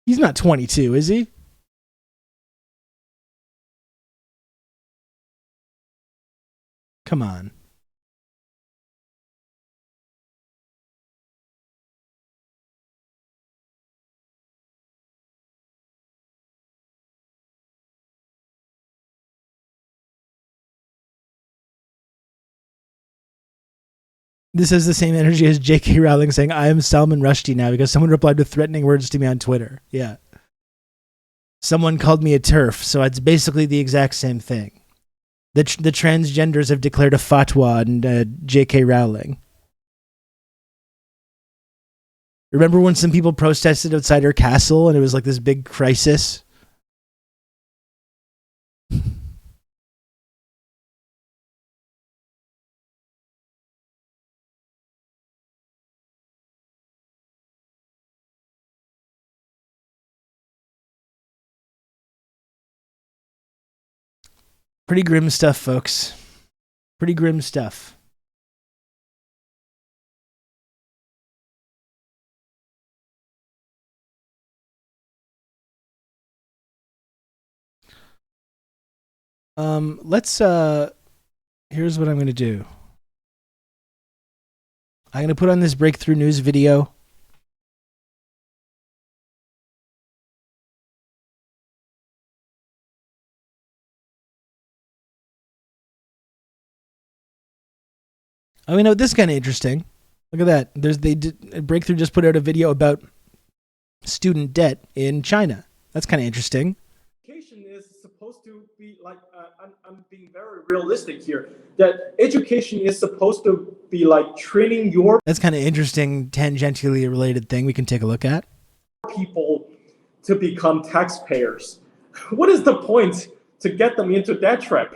He's not 22, is he? Come on. This has the same energy as J.K. Rowling saying, I am Salman Rushdie now because someone replied with threatening words to me on Twitter. Yeah. Someone called me a TERF, so it's basically the exact same thing. The transgenders have declared a fatwa on J.K. Rowling. Remember when some people protested outside her castle and it was like this big crisis? Pretty grim stuff, folks. Pretty grim stuff. Let's here's what I'm going to do. I'm going to put on this breakthrough news video. Oh, you know, this is kind of interesting. Look at that. Breakthrough just put out a video about student debt in China. That's kind of interesting. Education is supposed to be like, I'm being very realistic here, that education is supposed to be like training your... That's kind of interesting, tangentially related thing we can take a look at. ...people to become taxpayers. What is the point to get them into that trap?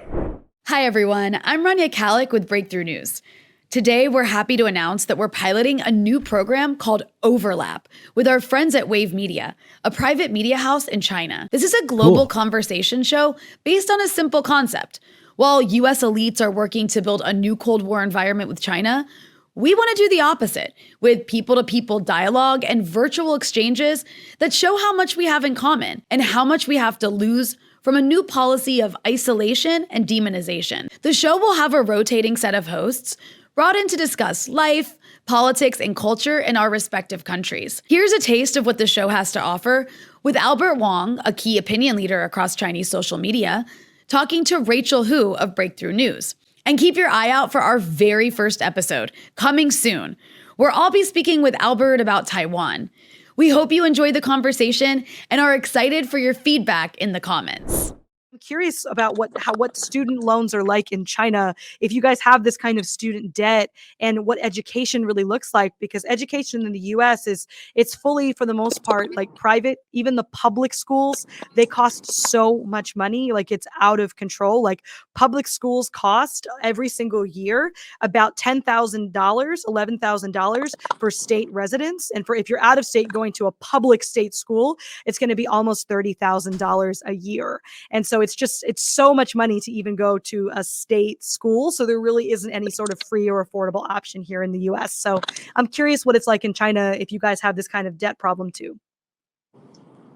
Hi everyone, I'm Rania Kalik with Breakthrough News. Today, we're happy to announce that we're piloting a new program called Overlap with our friends at Wave Media, a private media house in China. This is a global conversation show based on a simple concept. While US elites are working to build a new Cold War environment with China, we want to do the opposite with people-to-people dialogue and virtual exchanges that show how much we have in common and how much we have to lose from a new policy of isolation and demonization. The show will have a rotating set of hosts brought in to discuss life, politics, and culture in our respective countries. Here's a taste of what the show has to offer with Albert Wong, a key opinion leader across Chinese social media, talking to Rachel Hu of Breakthrough News. And keep your eye out for our very first episode, coming soon, where I'll be speaking with Albert about Taiwan. We hope you enjoy the conversation and are excited for your feedback in the comments. I'm curious about what student loans are like in China, if you guys have this kind of student debt and what education really looks like, because education in the US it's fully, for the most part, like private. Even the public schools, they cost so much money, like it's out of control. Like public schools cost every single year about $10,000, $11,000 for state residents. And for if you're out of state going to a public state school, it's going to be almost $30,000 a year. And so it's so much money to even go to a state school. So there really isn't any sort of free or affordable option here in the US. So I'm curious what it's like in China if you guys have this kind of debt problem too.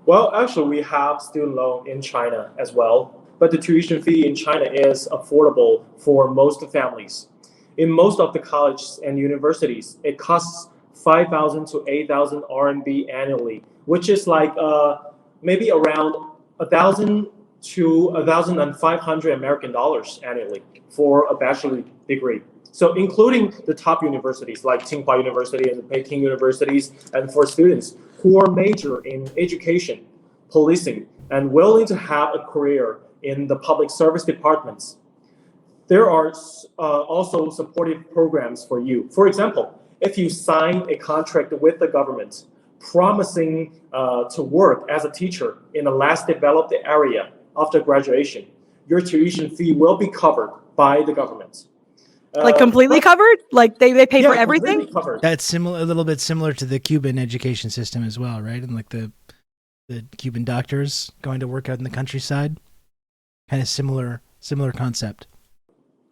Well, actually, we have student loan in China as well, but the tuition fee in China is affordable for most families. In most of the colleges and universities, it costs 5,000 to 8,000 RMB annually, which is like maybe around 1,000 to 1,500 American dollars annually for a bachelor degree. So including the top universities like Tsinghua University and the Peking universities, and for students who are major in education, policing, and willing to have a career in the public service departments. There are also supportive programs for you. For example, if you sign a contract with the government promising to work as a teacher in a less developed area after graduation, your tuition fee will be covered by the government. Like completely covered? Like they pay for everything? That's a little bit similar to the Cuban education system as well, right? And like the Cuban doctors going to work out in the countryside, kind of similar concept.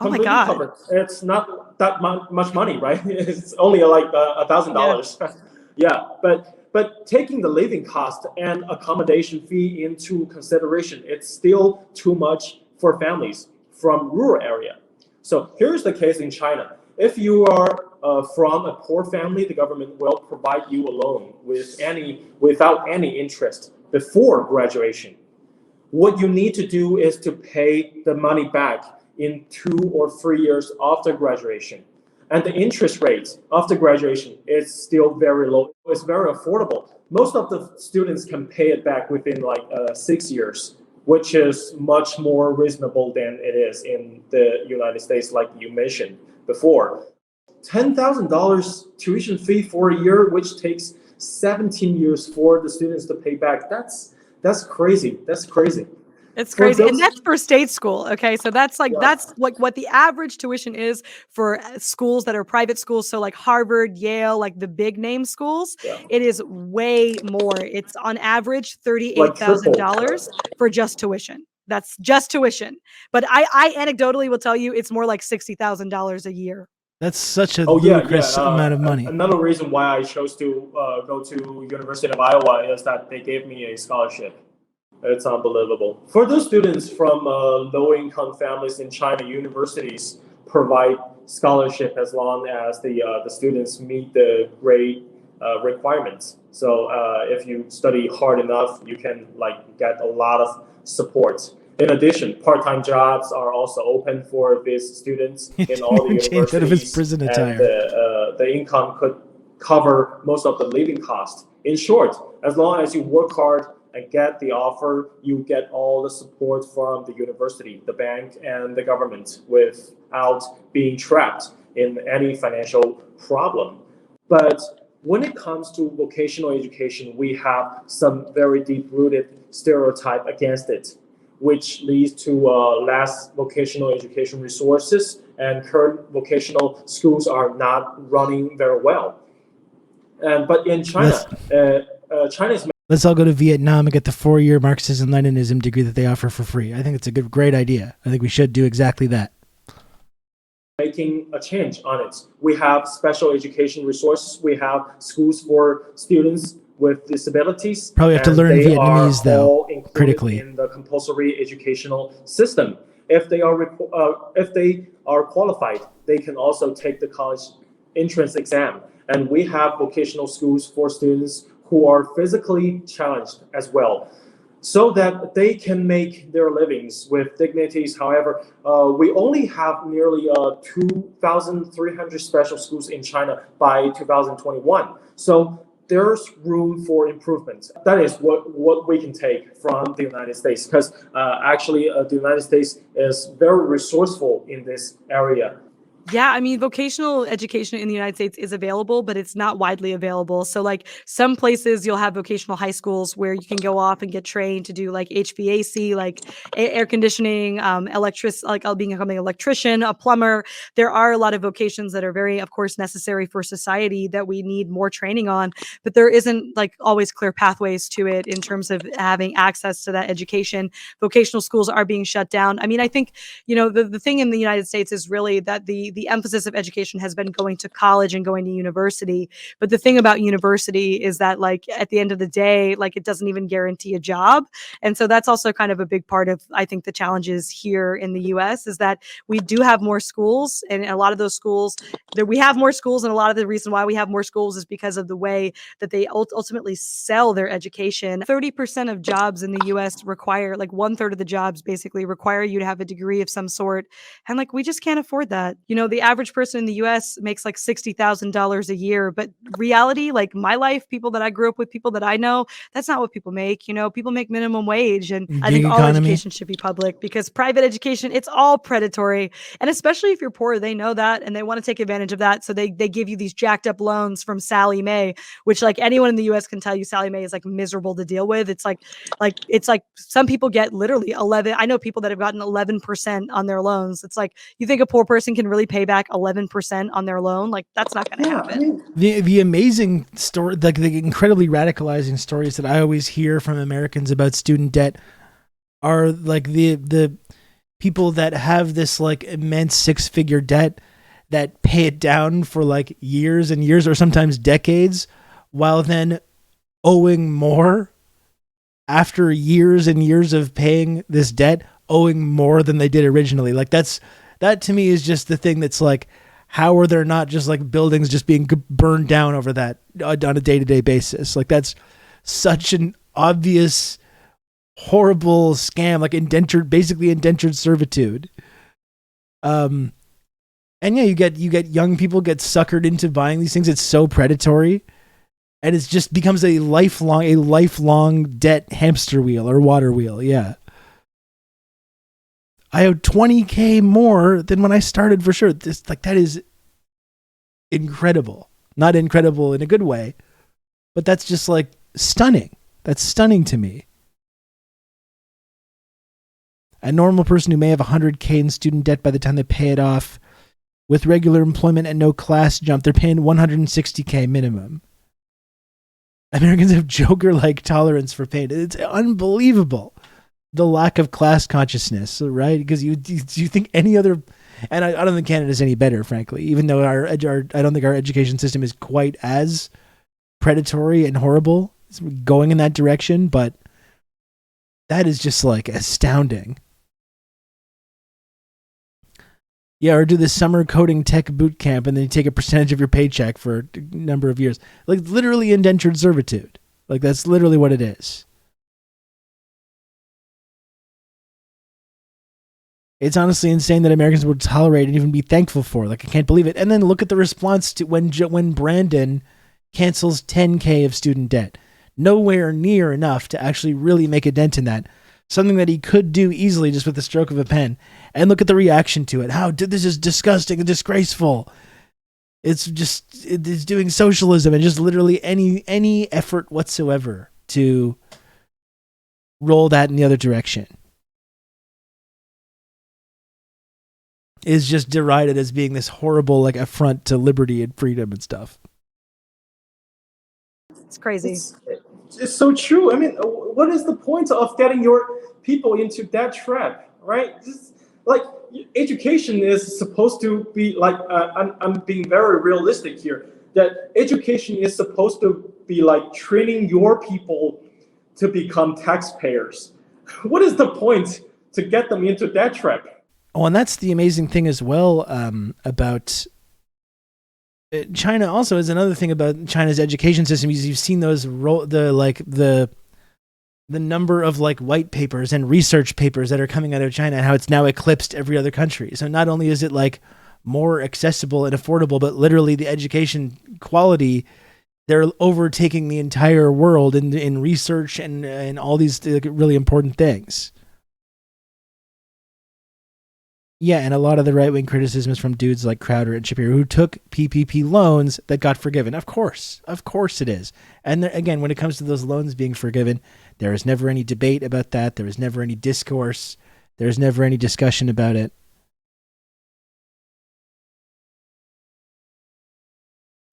Oh my God! Covered. It's not that much money, right? It's only like $1,000. Yeah, but taking the living cost and accommodation fee into consideration, it's still too much for families from rural area. So here's the case in China. If you are from a poor family, the government will provide you a loan without any interest before graduation. What you need to do is to pay the money back in 2 or 3 years after graduation. And the interest rate after graduation is still very low. It's very affordable. Most of the students can pay it back within like 6 years, which is much more reasonable than it is in the United States, like you mentioned before. $10,000 tuition fee for a year, which takes 17 years for the students to pay back. That's crazy. That's crazy. It's crazy. And that's for state school. Okay. So that's like what the average tuition is for schools that are private schools. So like Harvard, Yale, like the big name schools, it is way more. It's on average $38,000 for just tuition. That's just tuition. But I anecdotally will tell you it's more like $60,000 a year. That's such a ludicrous amount of money. Another reason why I chose to go to University of Iowa is that they gave me a scholarship. It's unbelievable. For those students from low-income families in China, universities provide scholarship as long as the students meet the grade requirements. So if you study hard enough, you can get a lot of support. In addition, part-time jobs are also open for these students in all the universities. Out of his prison attire. And the income could cover most of the living costs. In short, as long as you work hard and get the offer, you get all the support from the university, the bank, and the government without being trapped in any financial problem. But when it comes to vocational education, we have some very deep-rooted stereotype against it, which leads to less vocational education resources, and current vocational schools are not running very well. But in China, China is Let's all go to Vietnam and get the 4-year Marxism-Leninism degree that they offer for free. I think it's a great idea. I think we should do exactly that. Making a change on it. We have special education resources. We have schools for students with disabilities. Probably have to learn Vietnamese, though, critically. In the compulsory educational system. If they are qualified, they can also take the college entrance exam. And we have vocational schools for students who are physically challenged as well, so that they can make their livings with dignities. However, we only have nearly 2,300 special schools in China by 2021. So there's room for improvement. That is what we can take from the United States, because actually the United States is very resourceful in this area. Yeah, I mean, vocational education in the United States is available, but it's not widely available. So, like, some places you'll have vocational high schools where you can go off and get trained to do like HVAC, like air conditioning, becoming an electrician, a plumber. There are a lot of vocations that are very, of course, necessary for society that we need more training on, but there isn't like always clear pathways to it in terms of having access to that education. Vocational schools are being shut down. I mean, I think, the thing in the United States is really that the emphasis of education has been going to college and going to university. But the thing about university is that, like, at the end of the day, like, it doesn't even guarantee a job. And so that's also kind of a big part of, I think, the challenges here in the US is that we do have more schools, and a lot of those schools we have more schools. And a lot of the reason why we have more schools is because of the way that they ultimately sell their education. 30% of jobs in the US require, like, 1/3 of the jobs basically require you to have a degree of some sort. And, like, we just can't afford that. The average person in the US makes like $60,000 a year, but reality, like my life, people that I grew up with, people that I know, that's not what people make. People make minimum wage. And I think all education should be public, because private education, it's all predatory. And especially if you're poor, they know that and they want to take advantage of that. So they give you these jacked up loans from Sally Mae, which, like, anyone in the US can tell you, Sally Mae is like miserable to deal with. It's like some people get literally 11. I know people that have gotten 11% on their loans. It's like, you think a poor person can really pay back 11% on their loan? Like, that's not going to happen. The amazing story, like the incredibly radicalizing stories that I always hear from Americans about student debt are like the people that have this like immense 6-figure debt that pay it down for like years and years or sometimes decades, while then owing more after years and years of paying this debt, owing more than they did originally. Like that to me is just the thing that's like, how are there not just like buildings just being burned down over that on a day-to-day basis? Like, that's such an obvious, horrible scam, like basically indentured servitude. And yeah, you get young people get suckered into buying these things. It's so predatory, and it just becomes a lifelong debt hamster wheel or water wheel. Yeah. I owe $20,000 more than when I started, for sure. That is incredible. Not incredible in a good way, but that's just like stunning. That's stunning to me. A normal person who may have $100,000 in student debt by the time they pay it off, with regular employment and no class jump, they're paying $160,000 minimum. Americans have Joker-like tolerance for pain. It's unbelievable. The lack of class consciousness, right? Because you think any other, and I don't think Canada's any better, frankly, even though I don't think our education system is quite as predatory and horrible. It's going in that direction, but that is just like astounding. Yeah, or do the summer coding tech boot camp and then you take a percentage of your paycheck for a number of years. Like, literally indentured servitude. Like, that's literally what it is. It's honestly insane that Americans would tolerate and even be thankful for. Like, I can't believe it. And then look at the response to when Brandon cancels $10,000 of student debt. Nowhere near enough to actually really make a dent in that. Something that he could do easily just with the stroke of a pen. And look at the reaction to it. This is disgusting and disgraceful. It's doing socialism and just literally any effort whatsoever to roll that in the other direction is just derided as being this horrible like affront to liberty and freedom and stuff. It's crazy. It's so true. I mean, what is the point of getting your people into that trap, right? Just like education is supposed to be like, I'm being very realistic here, that education is supposed to be like training your people to become taxpayers. What is the point to get them into that trap? Oh, and that's the amazing thing as well about China. Also, is another thing about China's education system is you've seen those the number of like white papers and research papers that are coming out of China and how it's now eclipsed every other country. So not only is it like more accessible and affordable, but literally the education quality, they're overtaking the entire world in research and all these really important things. Yeah, and a lot of the right-wing criticism is from dudes like Crowder and Shapiro who took PPP loans that got forgiven. Of course it is. And there, again, when it comes to those loans being forgiven, there is never any debate about that. There is never any discourse. There is never any discussion about it.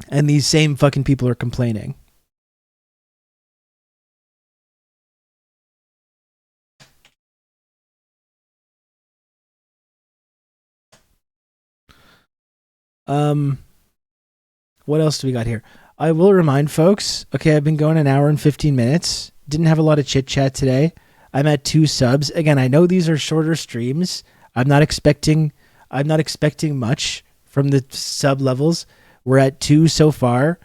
And these same fucking people are complaining. What else do we got here? I will remind folks, okay, I've been going an hour and 15 minutes. Didn't have a lot of chit chat today. I'm at 2 subs. Again, I know these are shorter streams. I'm not expecting much from the sub levels. We're at 2 so far.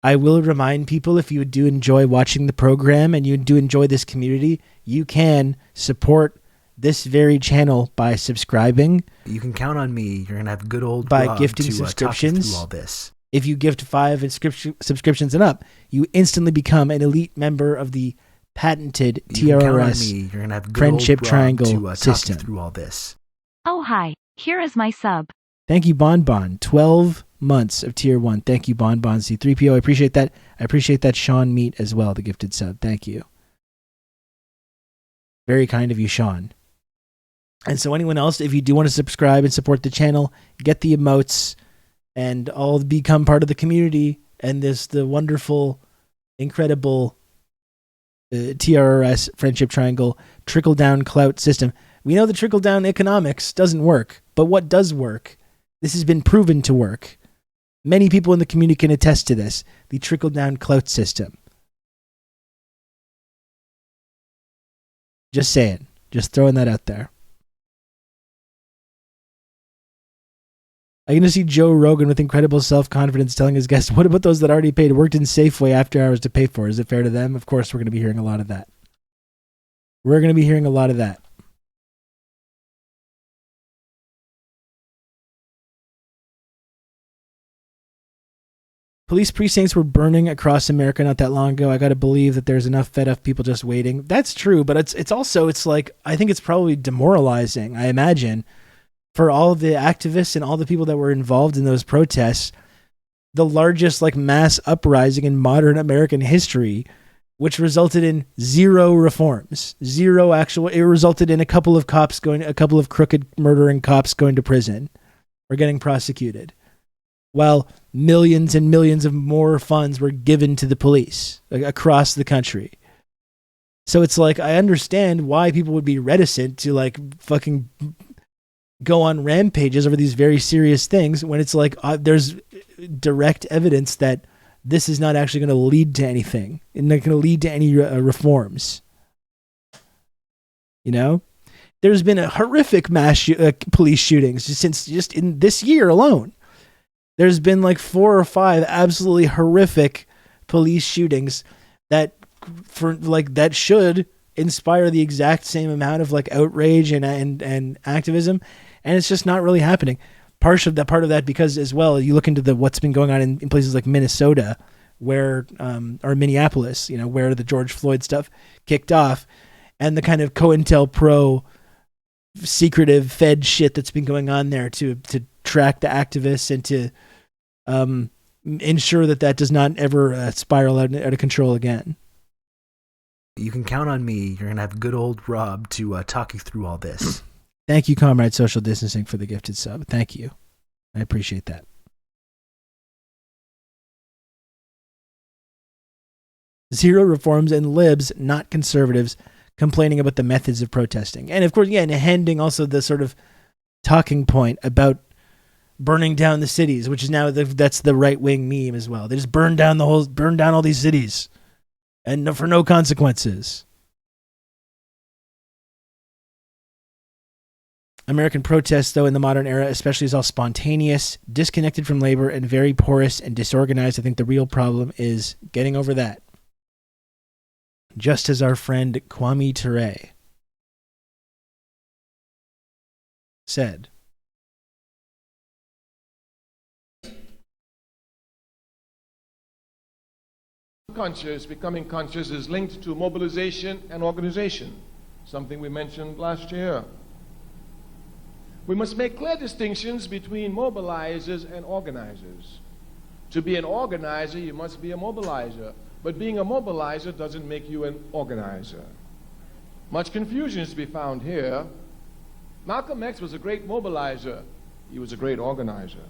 I will remind people, if you do enjoy watching the program and you do enjoy this community, you can support this very channel by subscribing. You can count on me. You're gonna have good old by Rob gifting to, subscriptions. talk you through all this. If you gift 5 subscriptions and up, you instantly become an elite member of the patented TRRS friendship triangle system. Through all this. Oh hi, here is my sub. Thank you, Bonbon. 12 months of tier 1. Thank you, Bonbon C3PO. I appreciate that. I appreciate that Sean Meat as well, the gifted sub. Thank you. Very kind of you, Sean. And so anyone else, if you do want to subscribe and support the channel, get the emotes and all become part of the community and the wonderful, incredible TRRS friendship triangle trickle-down clout system. We know the trickle-down economics doesn't work, but what does work? This has been proven to work. Many people in the community can attest to this, the trickle-down clout system. Just saying. Just throwing that out there. I can just see Joe Rogan with incredible self-confidence telling his guests, what about those that already paid, worked in Safeway after hours to pay for? Is it fair to them? Of course, we're going to be hearing a lot of that. We're going to be hearing a lot of that. Police precincts were burning across America not that long ago. I got to believe that there's enough fed up people just waiting. That's true, but it's like, I think it's probably demoralizing, I imagine, for all the activists and all the people that were involved in those protests. The largest like mass uprising in modern American history, which resulted in 0 reforms, 0 actual. It resulted in a couple of crooked murdering cops going to prison or getting prosecuted, while millions and millions of more funds were given to the police across the country. So it's like, I understand why people would be reticent to like fucking go on rampages over these very serious things when it's like there's direct evidence that this is not actually going to lead to anything and not going to lead to any reforms. You know, there's been a horrific mass police shootings just in this year alone. There's been like 4 or 5 absolutely horrific police shootings that should inspire the exact same amount of like outrage and activism. And it's just not really happening. Part of that because as well, you look into what's been going on in places like Minnesota, where or Minneapolis, you know, where the George Floyd stuff kicked off, and the kind of COINTELPRO secretive Fed shit that's been going on there to track the activists and to ensure that does not ever spiral out of control again. You can count on me. You're going to have good old Rob to talk you through all this. Thank you, Comrade Social Distancing, for the gifted sub. Thank you. I appreciate that. Zero reforms and libs, not conservatives, complaining about the methods of protesting. And of course, and handing also the sort of talking point about burning down the cities, which is now that's the right-wing meme as well. They just burn down all these cities, and for no consequences. American protests, though, in the modern era, especially, is all spontaneous, disconnected from labor, and very porous and disorganized. I think the real problem is getting over that. Just as our friend Kwame Ture said. Becoming conscious is linked to mobilization and organization, something we mentioned last year. We must make clear distinctions between mobilizers and organizers. To be an organizer, you must be a mobilizer. But being a mobilizer doesn't make you an organizer. Much confusion is to be found here. Malcolm X was a great mobilizer. He was a great organizer.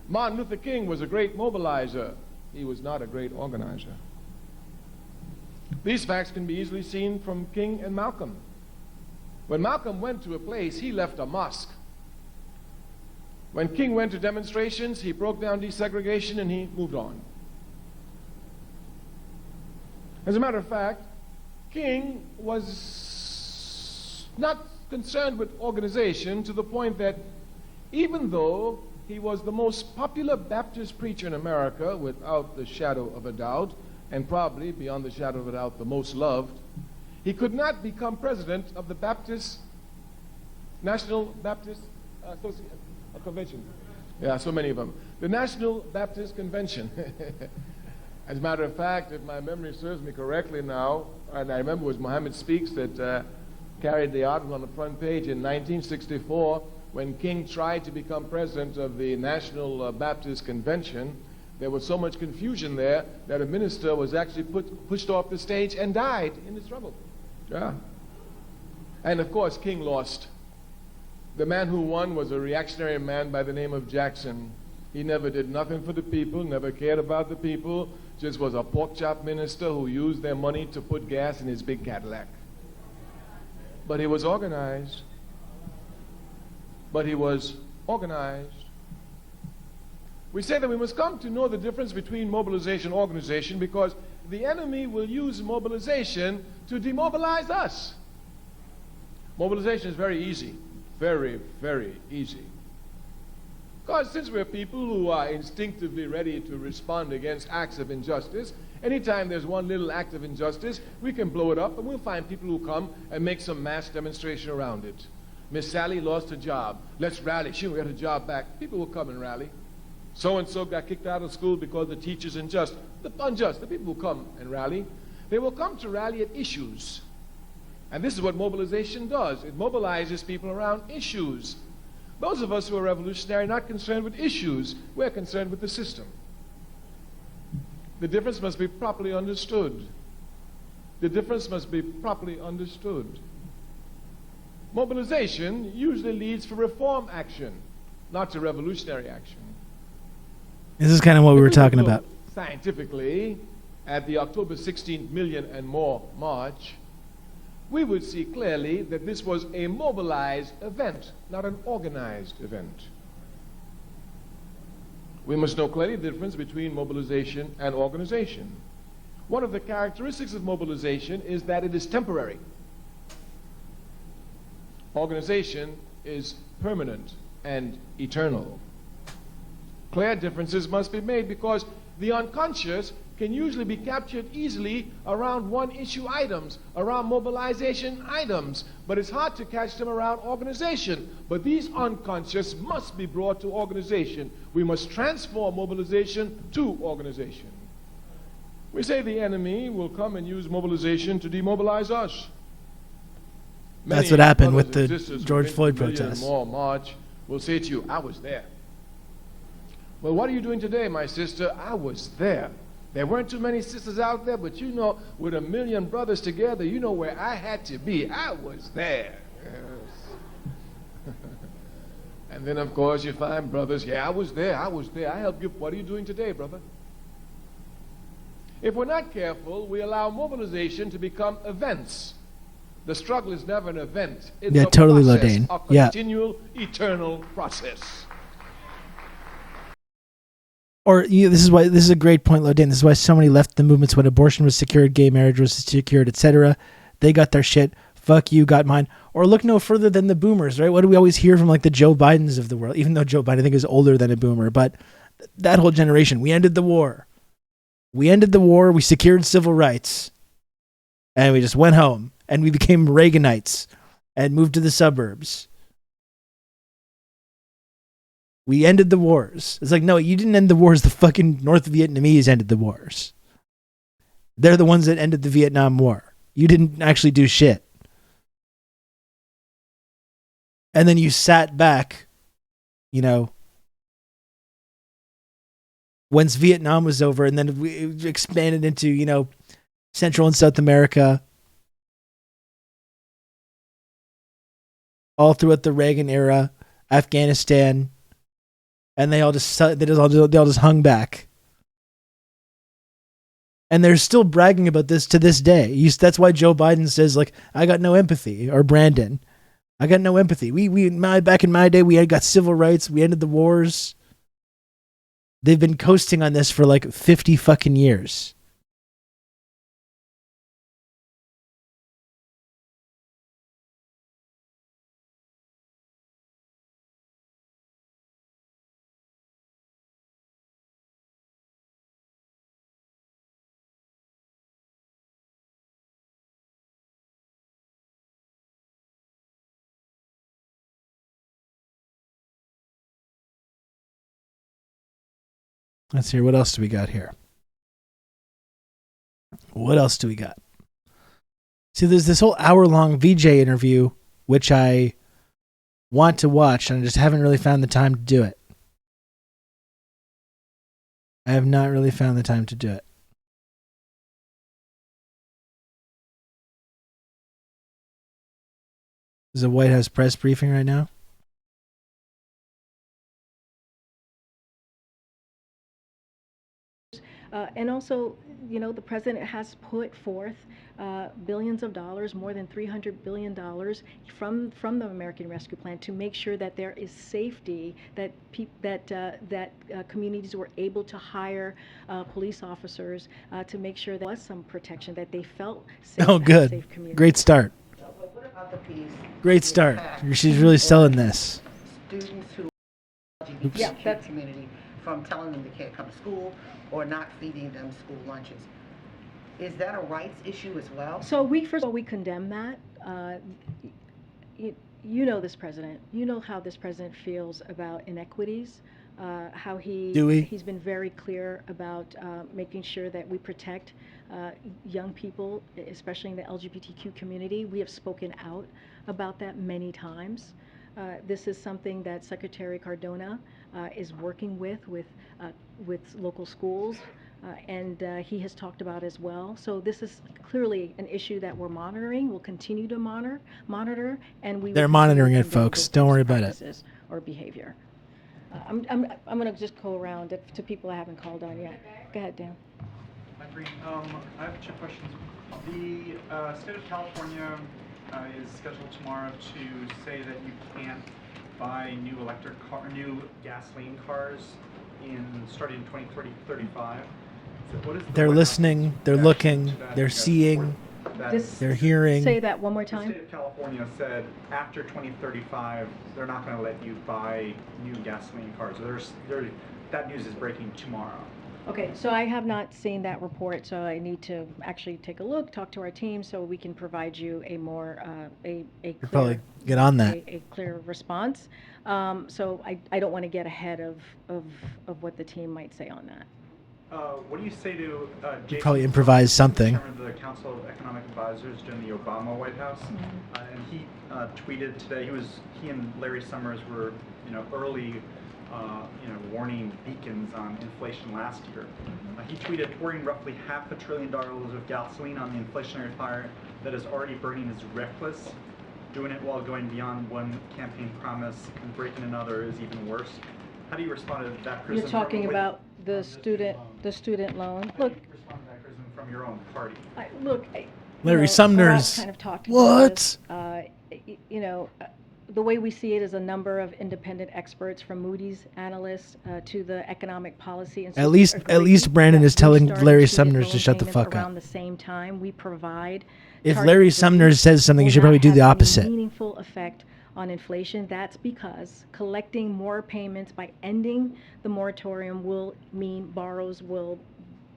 Martin Luther King was a great mobilizer. He was not a great organizer. These facts can be easily seen from King and Malcolm. When Malcolm went to a place, he left a mosque. When King went to demonstrations, he broke down desegregation and he moved on. As a matter of fact, King was not concerned with organization to the point that even though he was the most popular Baptist preacher in America, without the shadow of a doubt, and probably, beyond the shadow of a doubt, the most loved, he could not become president of the National Baptist Convention. Yeah, so many of them. The National Baptist Convention. As a matter of fact, if my memory serves me correctly now, and I remember it was Muhammad Speaks that carried the article on the front page in 1964, when King tried to become president of the National Baptist Convention. There was so much confusion there that a minister was actually pushed off the stage and died in the struggle. Yeah. And of course, King lost. The man who won was a reactionary man by the name of Jackson. He never did nothing for the people, never cared about the people, just was a pork chop minister who used their money to put gas in his big Cadillac. But he was organized. We say that we must come to know the difference between mobilization and organization because the enemy will use mobilization to demobilize us. Mobilization is very easy. Very, very easy. Because since we're people who are instinctively ready to respond against acts of injustice, anytime there's one little act of injustice, we can blow it up and we'll find people who come and make some mass demonstration around it. Miss Sally lost her job. Let's rally. She will get her job back. People will come and rally. So-and-so got kicked out of school because the teacher's unjust. The people will come and rally. They will come to rally at issues. And this is what mobilization does. It mobilizes people around issues. Those of us who are revolutionary are not concerned with issues. We're concerned with the system. The difference must be properly understood. Mobilization usually leads for reform action, not to revolutionary action. This is kind of what we were talking about. Scientifically, at the October 16 million and more march, we would see clearly that this was a mobilized event, not an organized event. We must know clearly the difference between mobilization and organization. One of the characteristics of mobilization is that it is temporary. Organization is permanent and eternal. Clear differences must be made because the unconscious can usually be captured easily around one-issue items, around mobilization items, but it's hard to catch them around organization. But these unconscious must be brought to organization. We must transform mobilization to organization. We say the enemy will come and use mobilization to demobilize us. That's what happened with the George Floyd protests. More march will say to you, I was there. Well, what are you doing today, my sister? I was there. There weren't too many sisters out there, but you know, with 1 million brothers together, you know where I had to be. I was there. Yes. And then, of course, you find brothers, yeah, I was there. I helped you. What are you doing today, brother? If we're not careful, we allow mobilization to become events. The struggle is never an event. It's a totally, process, Lodane. a Yeah. continual, eternal process. Or this is a great point, Lodane. This is why so many left the movements when abortion was secured, gay marriage was secured, etc. They got their shit. Fuck you, got mine. Or look no further than the boomers, right? What do we always hear from like the Joe Bidens of the world? Even though Joe Biden I think is older than a boomer, but that whole generation, we ended the war. We secured civil rights, and we just went home, and we became Reaganites, and moved to the suburbs. We ended the wars. It's like, no, you didn't end the wars. The fucking North Vietnamese ended the wars. They're the ones that ended the Vietnam War. You didn't actually do shit. And then you sat back, you know, once Vietnam was over, and then we expanded into, you know, Central and South America. All throughout the Reagan era, Afghanistan. And they all just hung back. And they're still bragging about this to this day. That's why Joe Biden says, like, I got no empathy. Or Brandon, I got no empathy. Back in my day, we had got civil rights. We ended the wars. They've been coasting on this for like 50 fucking years. Let's hear, what else do we got here? What else do we got? See, there's this whole hour-long VJ interview, which I want to watch, and I just haven't really found the time to do it. I have not really found the time to do it. There's a White House press briefing right now. And also, you know, the president has put forth billions of dollars, more than $300 billion from the American Rescue Plan to make sure that there is safety, that communities were able to hire police officers to make sure there was some protection, that they felt safe. Oh, good. Safe communities. Great start. What about the piece? Great start. She's really selling this. Students who LGBTQ community from telling them they can't come to school or not feeding them school lunches. Is that a rights issue as well? So first of all, we condemn that. You know this president. You know how this president feels about inequities. How he's been very clear about making sure that we protect young people, especially in the LGBTQ community. We have spoken out about that many times. This is something that Secretary Cardona is working with local schools, and he has talked about as well. So this is clearly an issue that we're monitoring. We'll continue to monitor, and they're monitoring it, folks. Don't worry about it. Or behavior. I'm going to just go around to people I haven't called on yet. Go ahead, Dan. Hi, Bree. I have 2 questions. The state of California is scheduled tomorrow to say that you can't buy new gasoline cars starting in 2035. So what is they're listening, they're looking, they're seeing, they're hearing. Say that one more time. The state of California said after 2035 they're not going to let you buy new gasoline cars. That news is breaking tomorrow. Okay, so I have not seen that report, so I need to actually take a look, talk to our team, so we can provide you a more a clear, probably get on that. A clear response. So I don't want to get ahead of what the team might say on that. What do you say to Jason? Probably improvise something. Chairman of the Council of Economic Advisors during the Obama White House, and he tweeted today. He and Larry Summers were, early warning beacons on inflation last year. He tweeted, pouring roughly $500 billion of gasoline on the inflationary fire that is already burning is reckless. Doing it while going beyond one campaign promise and breaking another is even worse. How do you respond to that criticism? You're talking about the student loan. Look, respond to that criticism from your own party. Larry Sumner's. Kind of talked What? About this. The way we see it is a number of independent experts, from Moody's analysts to the Economic Policy Institute. At least Brandon is telling Larry Sumner's to shut the fuck around up. the same time, we provide. If Larry Sumner says something, you should probably do the opposite. Meaningful effect on inflation. That's because collecting more payments by ending the moratorium will mean borrowers will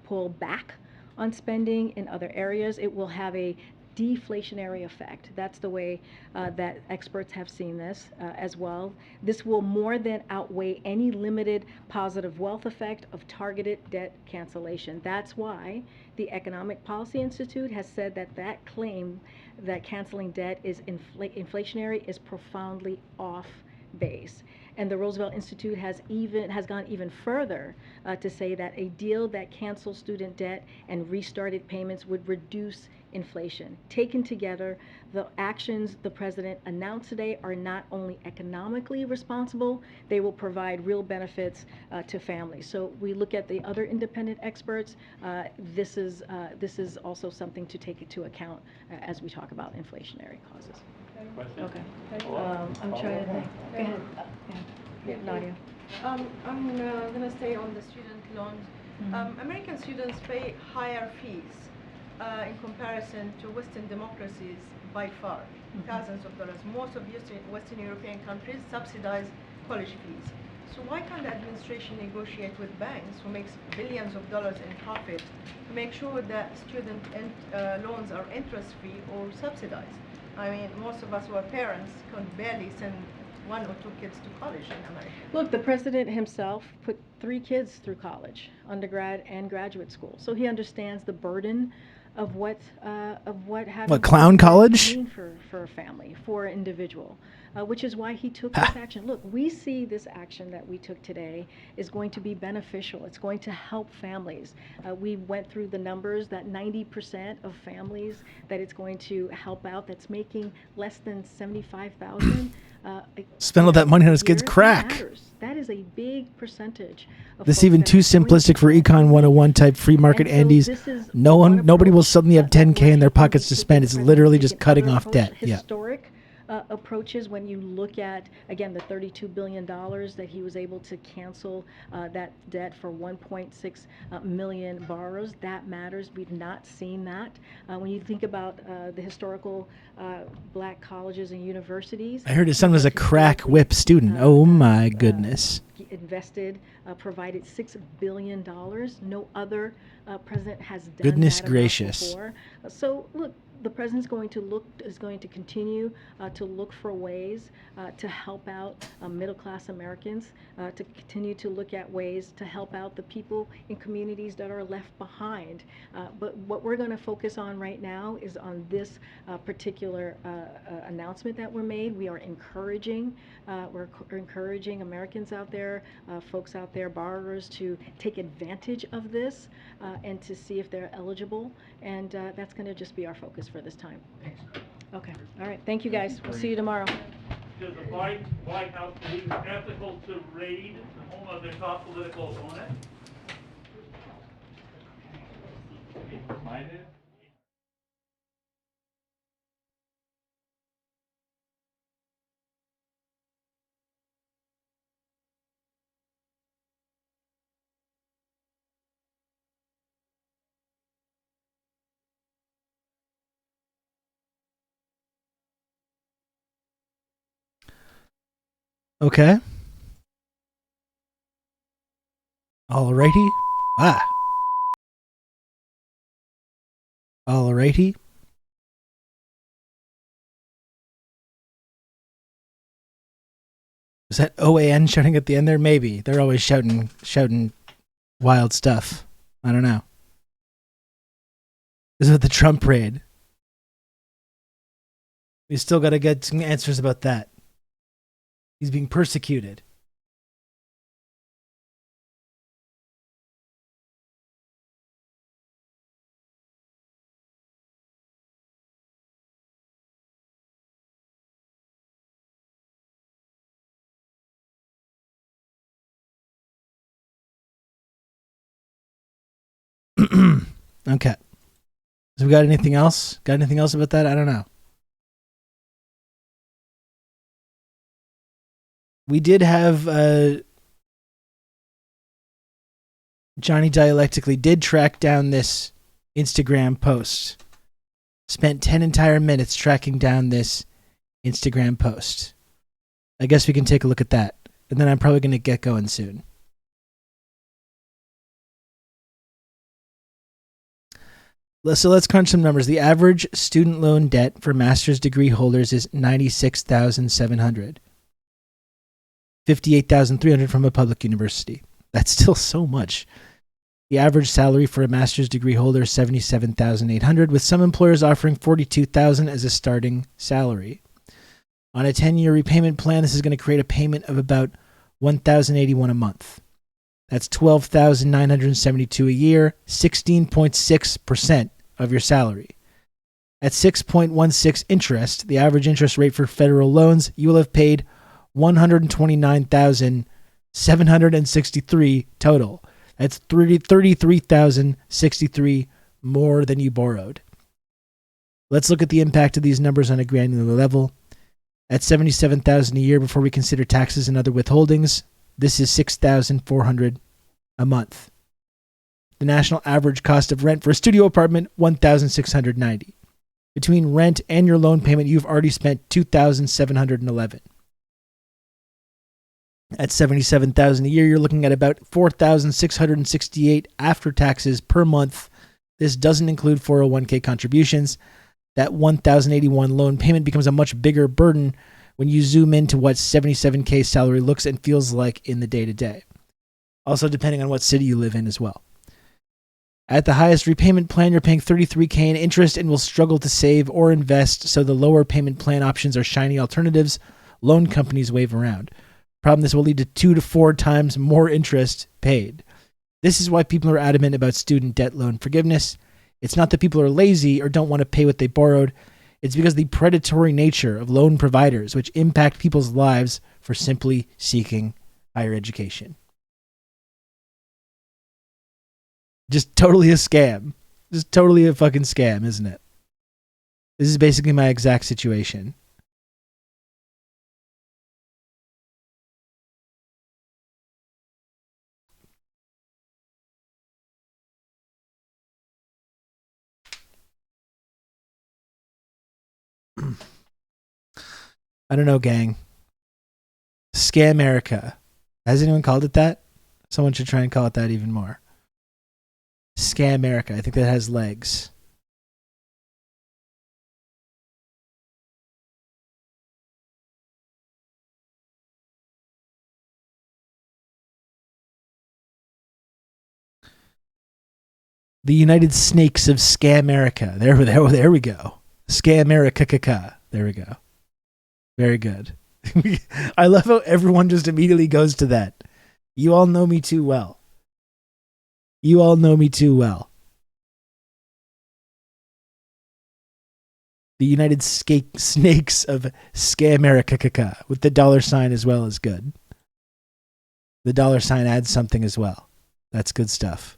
pull back on spending in other areas. It will have a deflationary effect. That's the way that experts have seen this as well. This will more than outweigh any limited positive wealth effect of targeted debt cancellation. That's why the Economic Policy Institute has said that that claim that canceling debt is inflationary is profoundly off base. And the Roosevelt Institute has gone even further to say that a deal that cancels student debt and restarted payments would reduce inflation. Taken together, the actions the president announced today are not only economically responsible, they will provide real benefits to families. So we look at the other independent experts. This is also something to take into account as we talk about inflationary causes. Okay. I'm trying to think. Go ahead. Yeah, Nadia. I'm going to stay on the student loans. American students pay higher fees in comparison to Western democracies by far, thousands of dollars. Most of Western European countries subsidize college fees. So why can't the administration negotiate with banks who makes billions of dollars in profit to make sure that student loans are interest-free or subsidized? I mean, most of us who are parents can barely send 1 or 2 kids to college in America. Look, the president himself put 3 kids through college, undergrad and graduate school. So he understands the burden of what having clown college mean for a family, for an individual, which is why he took this action. Look, we see this action that we took today is going to be beneficial. It's going to help families. We went through the numbers that 90% of families that it's going to help out, that's making less than $75,000. Spend all that money on his kids' crack. That is a big percentage. This is even too simplistic for Econ 101 type free market Andes. Nobody will suddenly have 10K in their pockets to spend. It's literally just cutting off debt. Yeah. Historic approaches when you look at, again, the $32 billion that he was able to cancel that debt for 1.6 million borrowers. That matters. We've not seen that. When you think about the historical black colleges and universities. I heard his son was a crack whip student. Oh my goodness. Invested, provided $6 billion. No other president has done Goodness that gracious. before. So look, the president's going to continue to look for ways to help out middle-class Americans, to continue to look at ways to help out the people in communities that are left behind. But what we're going to focus on right now is on this particular announcement that were made. We are encouraging Americans out there, folks out there, borrowers, to take advantage of this and to see if they're eligible. And that's going to just be our focus for this time. Thanks. Okay. All right. Thank you, guys. We'll see you tomorrow. Does the White House believe it's ethical to raid the home of their top political opponent? Okay. Alrighty. Alrighty. Is that OAN shouting at the end there? Maybe. They're always shouting wild stuff. I don't know. This is the Trump raid. We still got to get some answers about that. He's being persecuted. Okay. So we got anything else? Got anything else about that? I don't know. We did have Johnny Dialectically did track down this Instagram post. Spent 10 entire minutes tracking down this Instagram post. I guess we can take a look at that. And then I'm probably going to get going soon. So let's crunch some numbers. The average student loan debt for master's degree holders is $96,700. $58,300 from a public university. That's still so much. The average salary for a master's degree holder is $77,800, with some employers offering $42,000 as a starting salary. On a 10-year repayment plan, this is going to create a payment of about $1,081 a month. That's $12,972 a year, 16.6% of your salary. At 6.16 interest, the average interest rate for federal loans, you will have paid $129,763 total. That's $33,063 more than you borrowed. Let's look at the impact of these numbers on a granular level. At $77,000 a year before we consider taxes and other withholdings, this is $6,400 a month. The national average cost of rent for a studio apartment, $1,690. Between rent and your loan payment, you've already spent $2,711. At $77,000 a year, you're looking at about $4,668 after taxes per month. This doesn't include 401k contributions. That $1,081 loan payment becomes a much bigger burden when you zoom into what 77k salary looks and feels like in the day-to-day. Also, depending on what city you live in as well. At the highest repayment plan, you're paying $33k in interest and will struggle to save or invest, so the lower payment plan options are shiny alternatives loan companies wave around. Problem, this will lead to 2 to 4 times more interest paid. This is why people are adamant about student debt loan forgiveness. It's not that people are lazy or don't want to pay what they borrowed. It's because the predatory nature of loan providers, which impact people's lives for simply seeking higher education. Just totally a scam. Just totally a fucking scam, isn't it? This is basically my exact situation. I don't know, gang. Scamerica. Has anyone called it that? Someone should try and call it that even more. Scamerica. I think that has legs. The United Snakes of Scamerica. There we go. Scamerica. There we go. Very good. I love how everyone just immediately goes to that. You all know me too well. You all know me too well. The United Snakes of Scamerica with the $sign as well is good. The $sign adds something as well. That's good stuff.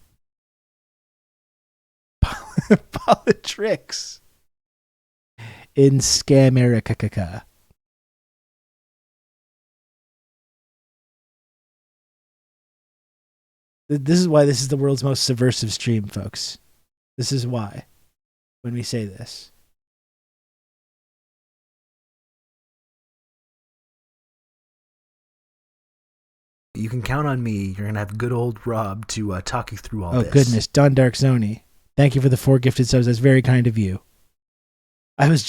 Politics in Scamerica. This is why this is the world's most subversive stream, folks. This is why, when we say this. You can count on me. You're going to have good old Rob to talk you through all this. Oh, goodness. Don Dark Zoni. Thank you for the 4 gifted subs. That's very kind of you. I was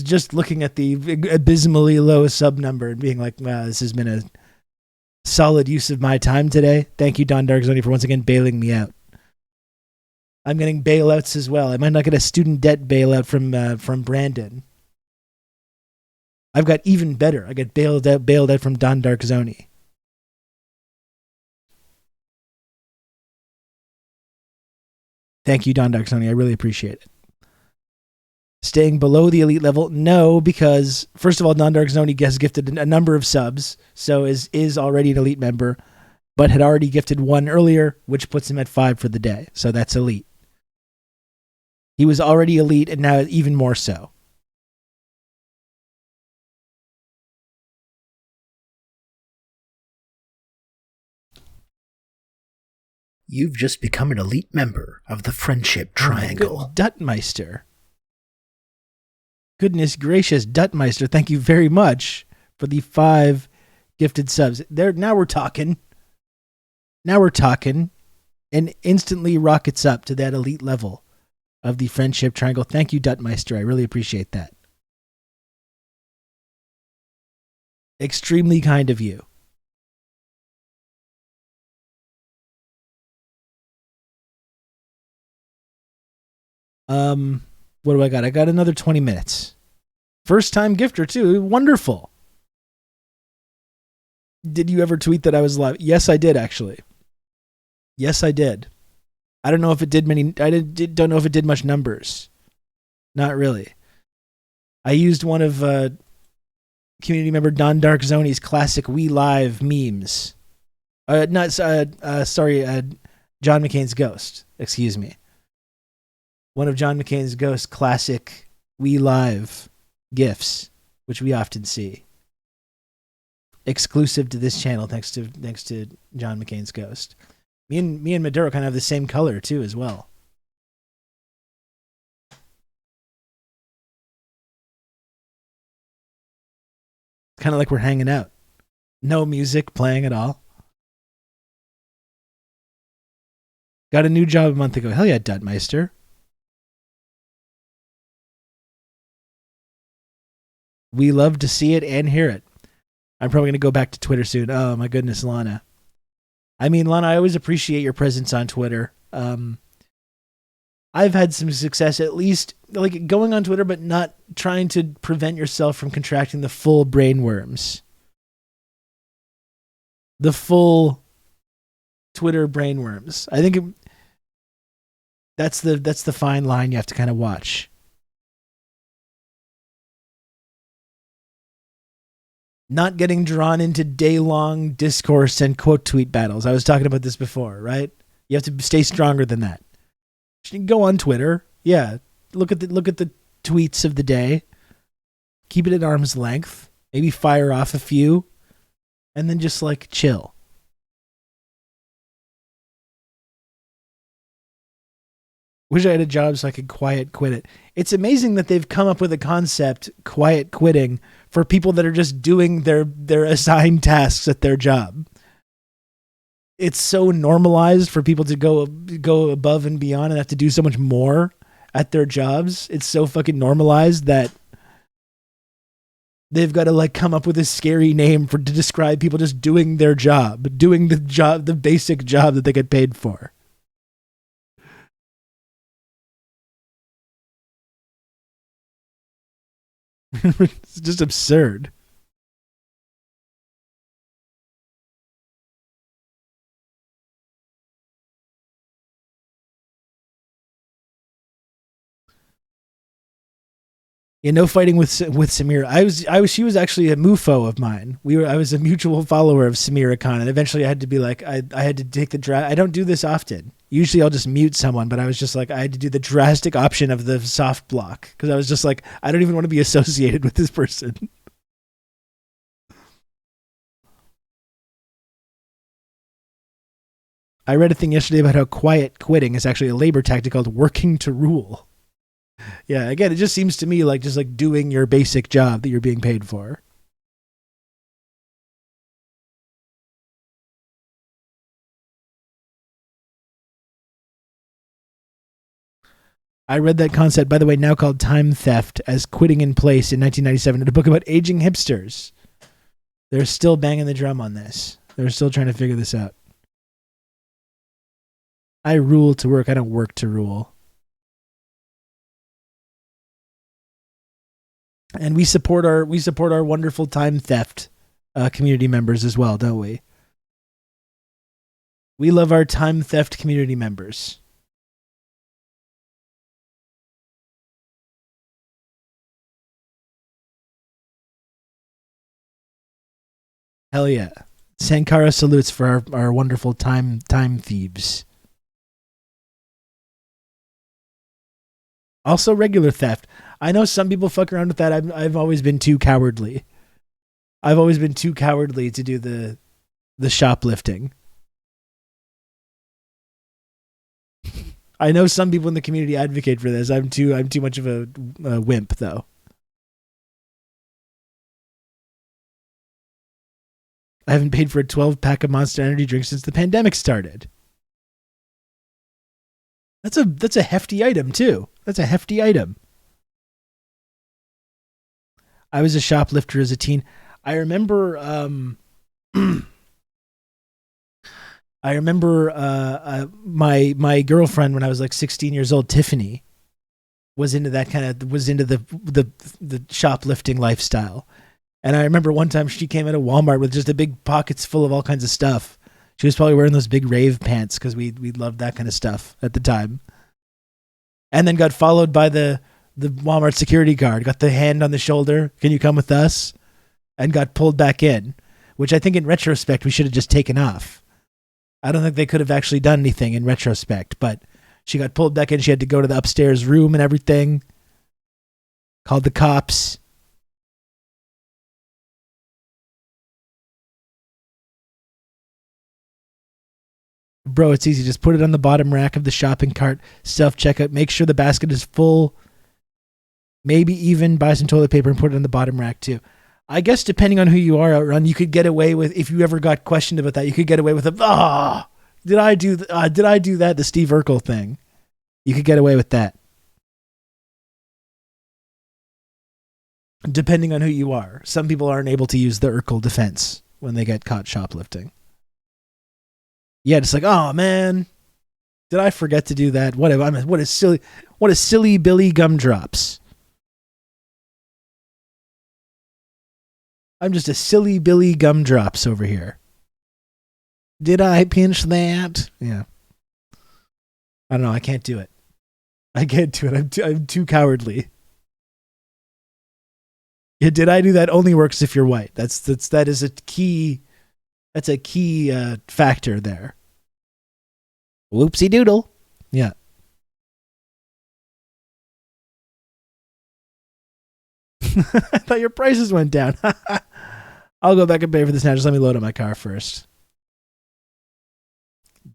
just looking at the abysmally low sub number and being like, wow, this has been a solid use of my time today. Thank you, Don Dark Zoni, for once again bailing me out. I'm getting bailouts as well. I might not get a student debt bailout from Brandon. I've got even better. I get bailed out from Don Dark Zoni. Thank you, Don Dark Zoni. I really appreciate it. Staying below the elite level? No, because first of all, Don Dark Zoni has gifted a number of subs, so is already an elite member. but had already gifted one earlier, which puts him at 5 for the day. So that's elite. He was already elite, and now even more so. You've just become an elite member of the Friendship Triangle. Duttmeister. Goodness gracious, Duttmeister, thank you very much for the 5 gifted subs. Now we're talking. Now we're talking. And instantly rockets up to that elite level of the Friendship Triangle. Thank you, Duttmeister. I really appreciate that. Extremely kind of you. What do I got? I got another 20 minutes. First time gifter too. Wonderful. Did you ever tweet that I was live? Yes, I did actually. Yes, I did. I don't know if it did many. Don't know if it did much numbers. Not really. I used one of community member Don Darkzoni's classic "We Live" memes. John McCain's Ghost. Excuse me. One of John McCain's Ghost classic "We Live" gifs, which we often see. Exclusive to this channel, thanks to John McCain's Ghost. Me and Maduro kind of have the same color too, as well. Kind of like we're hanging out. No music playing at all. Got a new job a month ago. Hell yeah, Duttmeister. We love to see it and hear it. I'm probably going to go back to Twitter soon. Oh my goodness, Lana. I mean, Lana, I always appreciate your presence on Twitter. I've had some success, at least like going on Twitter, but not trying to prevent yourself from contracting the full brain worms. The full Twitter brain worms. I think that's the fine line you have to kind of watch. Not getting drawn into day-long discourse and quote tweet battles. I was talking about this before, right? You have to stay stronger than that. You can go on Twitter. Yeah. Look at the tweets of the day. Keep it at arm's length. Maybe fire off a few. And then just like chill. Wish I had a job so I could quiet quit it. It's amazing that they've come up with a concept, quiet quitting, for people that are just doing their assigned tasks at their job. It's so normalized for people to go above and beyond and have to do so much more at their jobs. It's so fucking normalized that they've got to like come up with a scary name to describe people just doing their job, doing the basic job that they get paid for. It's just absurd. Yeah, no fighting with Samira. She was actually a MUFO of mine. I was a mutual follower of Samira Khan, and eventually I had to be like, I had to take the I don't do this often. Usually I'll just mute someone, but I was just like, I had to do the drastic option of the soft block because I was just like, I don't even want to be associated with this person. I read a thing yesterday about how quiet quitting is actually a labor tactic called working to rule. Yeah, again, it just seems to me like just like doing your basic job that you're being paid for. I read that concept, by the way, now called time theft, as quitting in place in 1997 in a book about aging hipsters. They're still banging the drum on this. They're still trying to figure this out. I rule to work. I don't work to rule. And we support our wonderful time theft community members as well, don't we? We love our time theft community members. Hell yeah. Sankara salutes for our wonderful time thieves. Also regular theft. I know some people fuck around with that. I've always been too cowardly. I've always been too cowardly to do the shoplifting. I know some people in the community advocate for this. I'm too much of a wimp though. I haven't paid for a 12-pack of Monster Energy drink since the pandemic started. That's a hefty item too. That's a hefty item. I was a shoplifter as a teen. I remember my girlfriend when I was like 16 years old, Tiffany, was into the shoplifting lifestyle. And I remember one time she came out of Walmart with just a big pockets full of all kinds of stuff. She was probably wearing those big rave pants because we loved that kind of stuff at the time. And then got followed by the Walmart security guard, got the hand on the shoulder, "Can you come with us?" And got pulled back in, which I think in retrospect we should have just taken off. I don't think they could have actually done anything in retrospect, but she got pulled back in. She had to go to the upstairs room and everything. Called the cops. Bro, it's easy. Just put it on the bottom rack of the shopping cart. Self-checkout. Make sure the basket is full. Maybe even buy some toilet paper and put it on the bottom rack too. I guess depending on who you are, Outrun, you could get away with, if you ever got questioned about that, you could get away with did I do that? The Steve Urkel thing. You could get away with that. Depending on who you are. Some people aren't able to use the Urkel defense when they get caught shoplifting. Yeah, it's like, oh man, did I forget to do that? What a silly Billy Gumdrops. I'm just a silly Billy Gumdrops over here. Did I pinch that? Yeah. I don't know. I can't do it. I'm too cowardly. Yeah, did I do that? Only works if you're white. That is a key. That's a key factor there. Whoopsie doodle. Yeah. I thought your prices went down. I'll go back and pay for this now. Just let me load up my car first.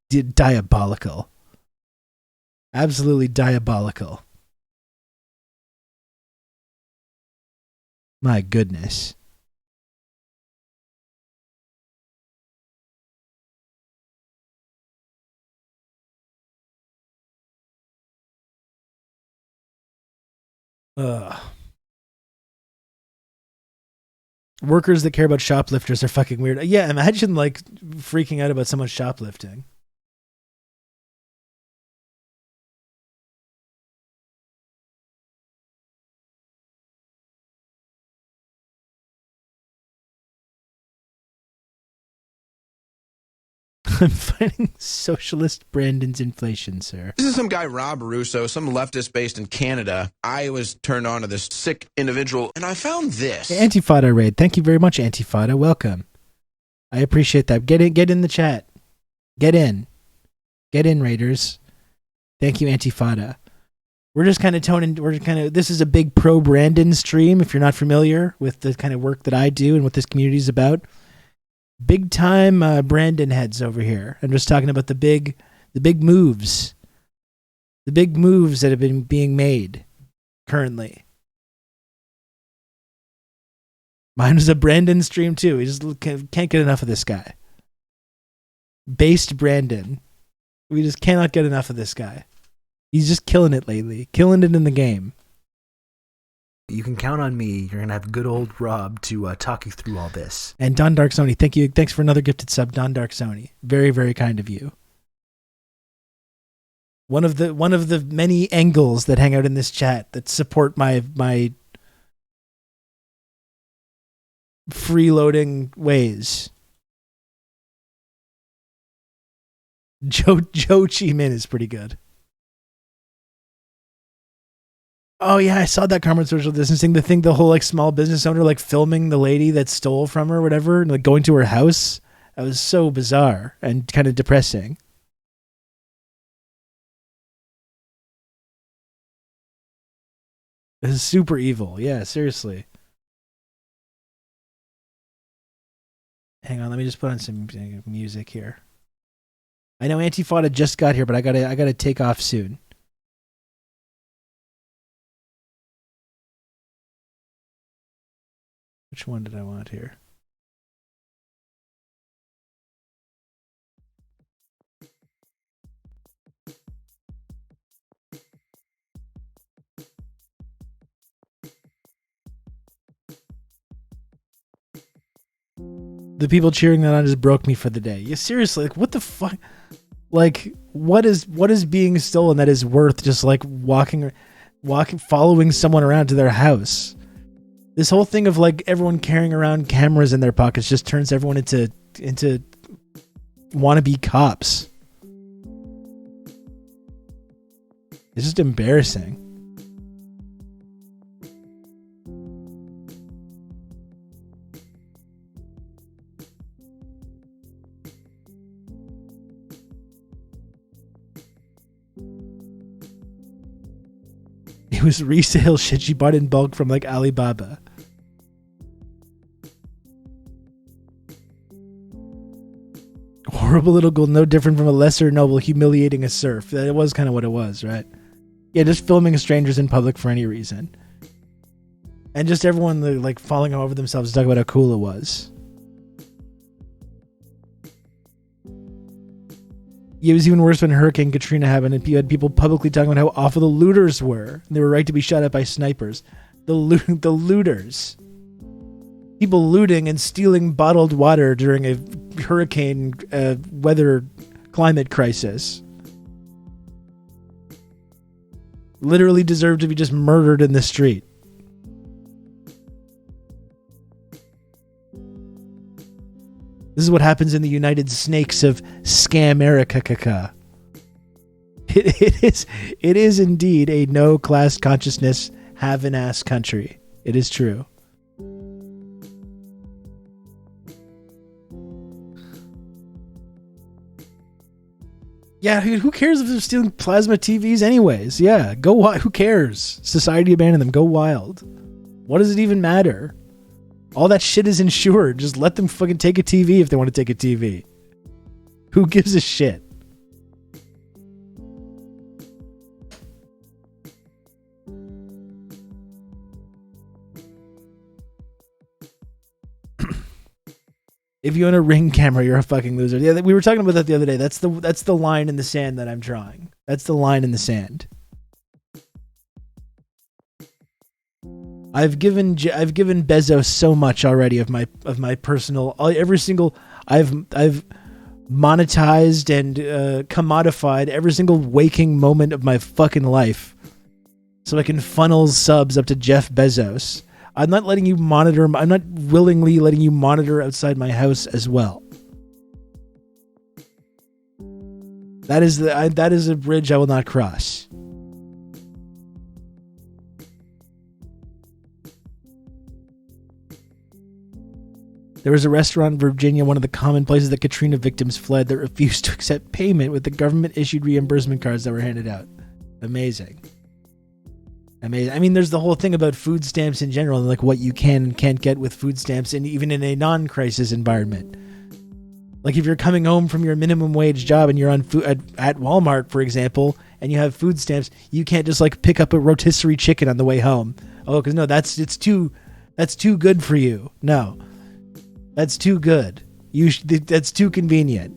Diabolical. Absolutely diabolical. My goodness. Workers that care about shoplifters are fucking weird. Yeah, imagine like freaking out about someone shoplifting. I'm fighting socialist Brandon's inflation, sir. This is some guy, Rob Russo, some leftist based in Canada. I was turned on to this sick individual, and I found this. Hey, Antifada raid. Thank you very much, Antifada. Welcome. I appreciate that. Get in the chat. Get in, Raiders. Thank you, Antifada. We're just kind of this is a big pro Brandon stream. If you're not familiar with the kind of work that I do and what this community is about. Big time Brandon heads over here. I'm just talking about the big moves. The big moves that have been being made currently. Mine was a Brandon stream too. We just can't get enough of this guy. Based Brandon. We just cannot get enough of this guy. He's just killing it lately. Killing it in the game. You can count on me. You're going to have good old Rob to talk you through all this. And Don Dark Sony, thank you. Thanks for another gifted sub, Don Dark Sony. Very, very kind of you. One of the many angles that hang out in this chat that support my freeloading ways. Joe Chi Min is pretty good. Oh yeah, I saw that Carmen social distancing the thing. The whole like small business owner like filming the lady that stole from her, or whatever, and like going to her house. That was so bizarre and kind of depressing. This is super evil. Yeah, seriously. Hang on, let me just put on some music here. I know Antifada just got here, but I gotta take off soon. Which one did I want here? The people cheering that on just broke me for the day. Yeah, seriously, like what the fuck? Like what is being stolen that is worth just like walking, following someone around to their house? This whole thing of like everyone carrying around cameras in their pockets just turns everyone into wannabe cops. It's just embarrassing. It was resale shit she bought in bulk from like Alibaba. Horrible little girl, no different from a lesser noble humiliating a serf. That was kind of what it was, right? Yeah, just filming strangers in public for any reason. And just everyone like falling over themselves to talk about how cool it was. It was even worse when Hurricane Katrina happened and you had people publicly talking about how awful the looters were. They were right to be shot at by snipers. The looters. People looting and stealing bottled water during a hurricane weather climate crisis. Literally deserve to be just murdered in the street. This is what happens in the United Snakes of Scamerica. It is indeed a no class consciousness, have an ass country. It is true. Yeah, who cares if they're stealing plasma TVs anyways? Yeah, go wild. Who cares? Society abandoned them. Go wild. What does it even matter? All that shit is insured. Just let them fucking take a TV if they want to take a TV. Who gives a shit? If you own a Ring camera, you're a fucking loser. Yeah, we were talking about that the other day. That's the line in the sand that I'm drawing. That's the line in the sand. I've given Bezos so much already of my personal every single I've monetized and commodified every single waking moment of my fucking life, so I can funnel subs up to Jeff Bezos. I'm not letting you monitor. I'm not willingly letting you monitor outside my house as well. That is a bridge I will not cross. There was a restaurant in Virginia, one of the common places that Katrina victims fled, that refused to accept payment with the government-issued reimbursement cards that were handed out. Amazing. I mean, there's the whole thing about food stamps in general, and like what you can and can't get with food stamps, and even in a non-crisis environment. Like if you're coming home from your minimum wage job and you're on food at Walmart, for example, and you have food stamps, you can't just like pick up a rotisserie chicken on the way home. Oh, because no, that's too good for you. No. That's too good. That's too convenient.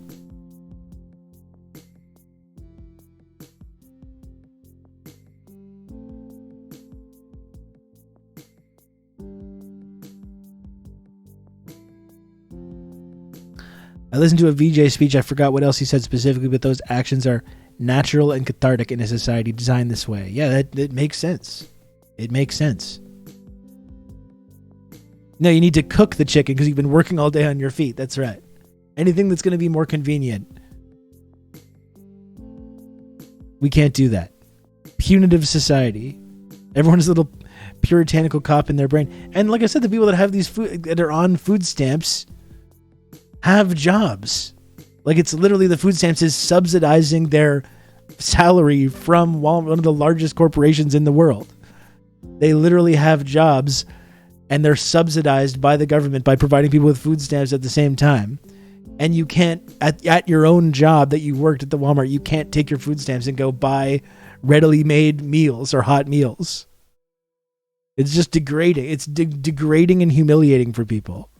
I listened to a VJ speech. I forgot what else he said specifically, but those actions are natural and cathartic in a society designed this way. Yeah, that makes sense. It makes sense. No, you need to cook the chicken because you've been working all day on your feet. That's right. Anything that's going to be more convenient. We can't do that. Punitive society. Everyone's a little puritanical cop in their brain. And like I said, the people that have these food that are on food stamps, have jobs. Like, it's literally the food stamps is subsidizing their salary from one of the largest corporations in the world. They literally have jobs, and they're subsidized by the government by providing people with food stamps at the same time. And you can't, at your own job that you worked at the Walmart, you can't take your food stamps and go buy readily made meals or hot meals. It's just degrading. It's degrading and humiliating for people.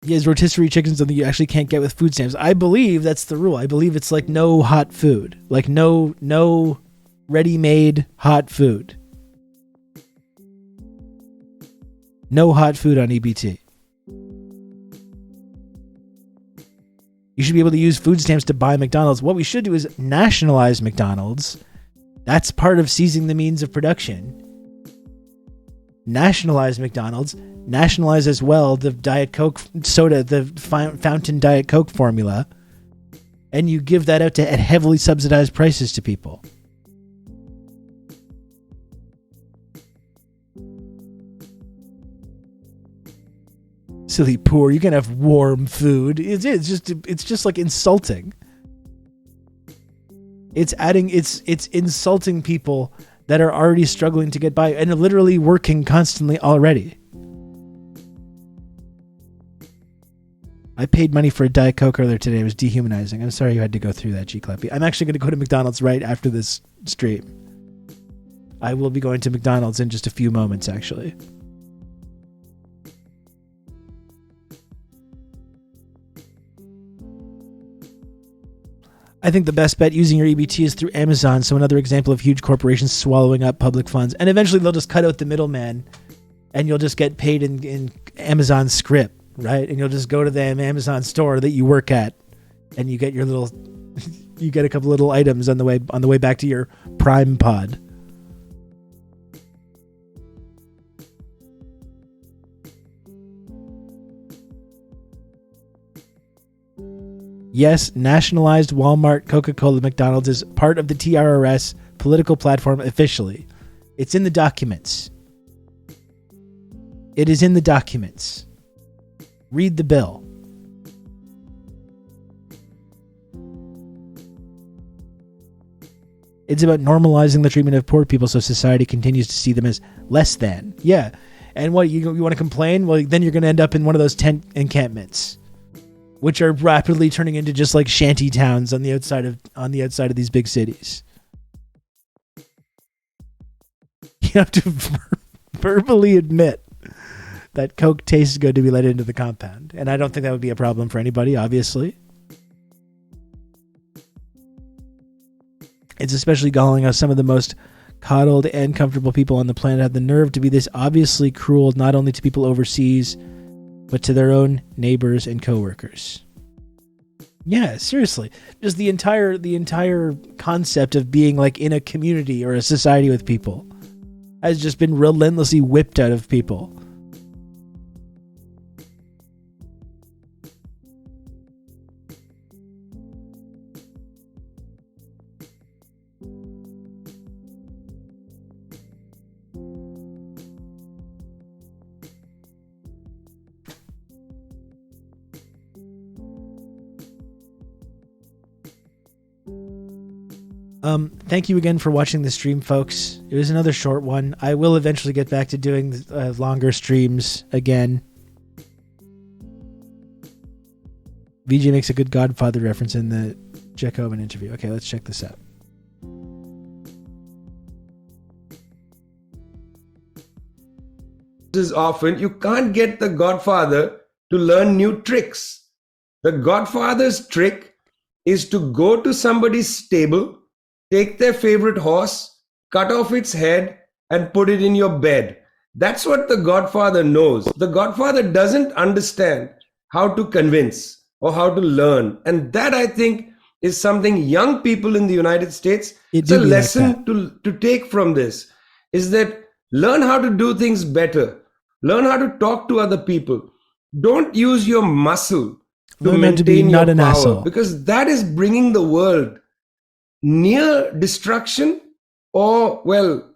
Yes, rotisserie chicken is something you actually can't get with food stamps. I believe that's the rule. I believe it's like no hot food. Like no ready-made hot food. No hot food on EBT. You should be able to use food stamps to buy McDonald's. What we should do is nationalize McDonald's. That's part of seizing the means of production. Nationalize McDonald's. Nationalize as well the Diet Coke soda, the fountain Diet Coke formula. And you give that out at heavily subsidized prices to people. Silly poor, you can have warm food. It's just like insulting. It's insulting people that are already struggling to get by and are literally working constantly already. I paid money for a Diet Coke earlier today. It was dehumanizing. I'm sorry you had to go through that, G Clappy. I'm actually going to go to McDonald's right after this stream. I will be going to McDonald's in just a few moments, actually. I think the best bet using your EBT is through Amazon. So another example of huge corporations swallowing up public funds. And eventually they'll just cut out the middleman and you'll just get paid in Amazon script, right? And you'll just go to the Amazon store that you work at and you get your little, you get a couple little items on the way back to your Prime pod. Yes, nationalized Walmart, Coca-Cola, McDonald's is part of the TRRS political platform officially. It's in the documents. It is in the documents. Read the bill. It's about normalizing the treatment of poor people so society continues to see them as less than. Yeah. And what, you want to complain? Well, then you're going to end up in one of those tent encampments, which are rapidly turning into just like shanty towns on the outside of these big cities. You have to verbally admit that Coke tastes good to be let into the compound. And I don't think that would be a problem for anybody, obviously. It's especially galling how some of the most coddled and comfortable people on the planet have the nerve to be this obviously cruel, not only to people overseas, but to their own neighbors and coworkers. Yeah, seriously. Just the entire concept of being like in a community or a society with people has just been relentlessly whipped out of people. Thank you again for watching the stream, folks. It was another short one. I will eventually get back to doing longer streams again. VJ makes a good Godfather reference in the Jack Hoban interview. Okay, let's check this out. Is often you can't get the Godfather to learn new tricks. The Godfather's trick is to go to somebody's stable, take their favorite horse, cut off its head, and put it in your bed. That's what the Godfather knows. The Godfather doesn't understand how to convince or how to learn. And that, I think, is something young people in the United States, it's a lesson to take from this, is that learn how to do things better. Learn how to talk to other people. Don't use your muscle to maintain your power, because that is bringing the world near destruction or, well,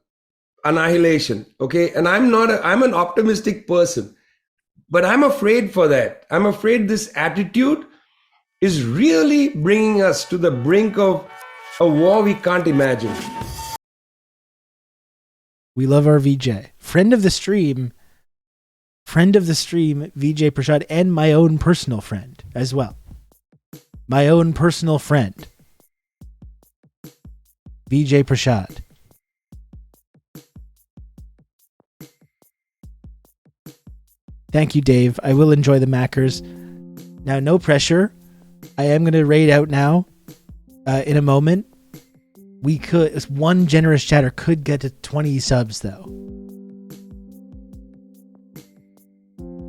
annihilation. Okay. And I'm an optimistic person, but I'm afraid for that. I'm afraid this attitude is really bringing us to the brink of a war we can't imagine. We love our VJ. Friend of the stream, VJ Prashad, and my own personal friend as well. My own personal friend, VJ Prashad. Thank you, Dave. I will enjoy the Mackers. Now, no pressure. I am going to raid out now in a moment. One generous chatter could get to 20 subs, though.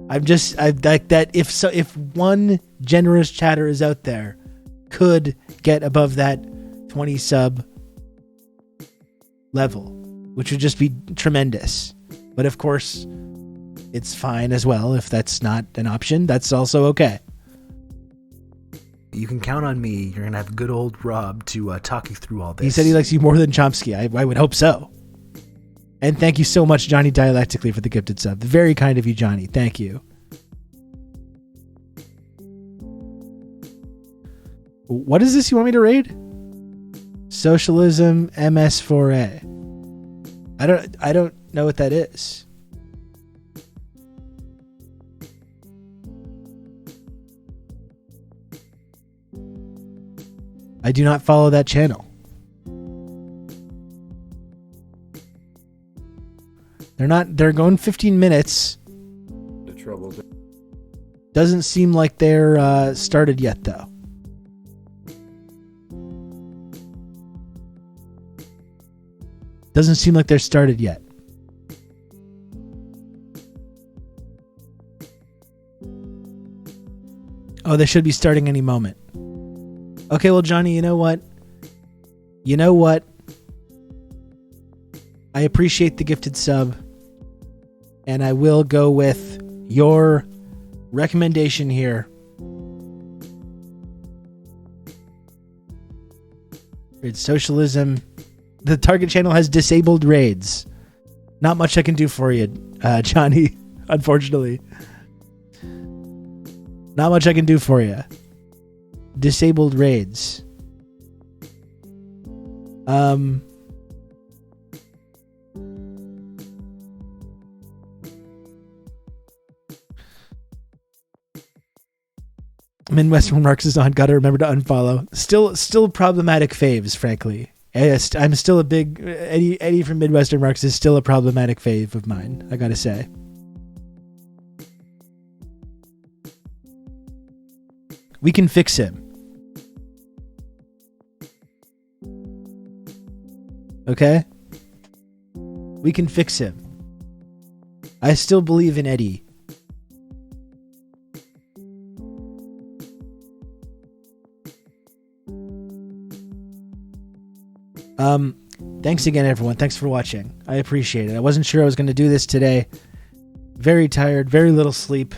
I like that. If one generous chatter is out there, could get above that 20 sub level, which would just be tremendous. But of course, it's fine as well. If that's not an option, that's also okay. You can count on me. You're going to have good old Rob to talk you through all this. He said he likes you more than Chomsky. I would hope so. And thank you so much, Johnny Dialectically, for the gifted sub. Very kind of you, Johnny. Thank you. What is this you want me to raid? Socialism MS4A. I don't know what that is. I do not follow that channel. They're going 15 minutes. The trouble. Doesn't seem like they're started yet, though. Doesn't seem like they're started yet. Oh, they should be starting any moment. Okay, well, Johnny, you know what? I appreciate the gifted sub, and I will go with your recommendation here. It's socialism. The target channel has disabled raids. Not much I can do for you, Johnny, unfortunately. Not much I can do for you. Disabled raids. Midwestern Marks is on. Gotta remember to unfollow. Still problematic faves, frankly. I'm still a big Eddie from Midwestern Marks is still a problematic fave of mine, I gotta say. We can fix him. Okay? We can fix him. I still believe in Eddie. Thanks again, everyone. Thanks for watching. I appreciate it. I wasn't sure I was going to do this today. Very tired, very little sleep,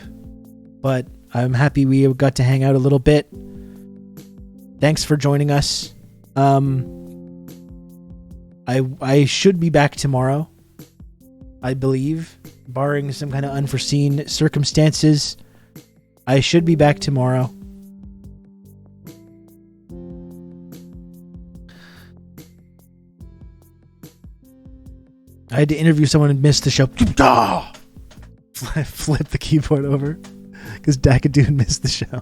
but I'm happy we got to hang out a little bit. Thanks for joining us. I should be back tomorrow, I believe, barring some kind of unforeseen circumstances. I should be back tomorrow. I had to interview someone and missed the show. Flip the keyboard over because Dakadoon missed the show.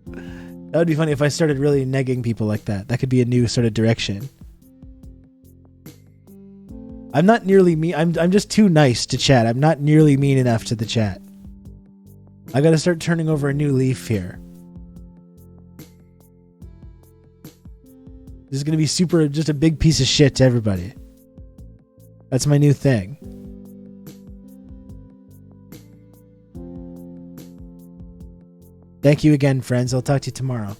That would be funny if I started really negging people like that. That could be a new sort of direction. I'm not nearly mean. I'm just too nice to chat. I'm not nearly mean enough to the chat. I gotta start turning over a new leaf here. This is gonna be just a big piece of shit to everybody. That's my new thing. Thank you again, friends. I'll talk to you tomorrow.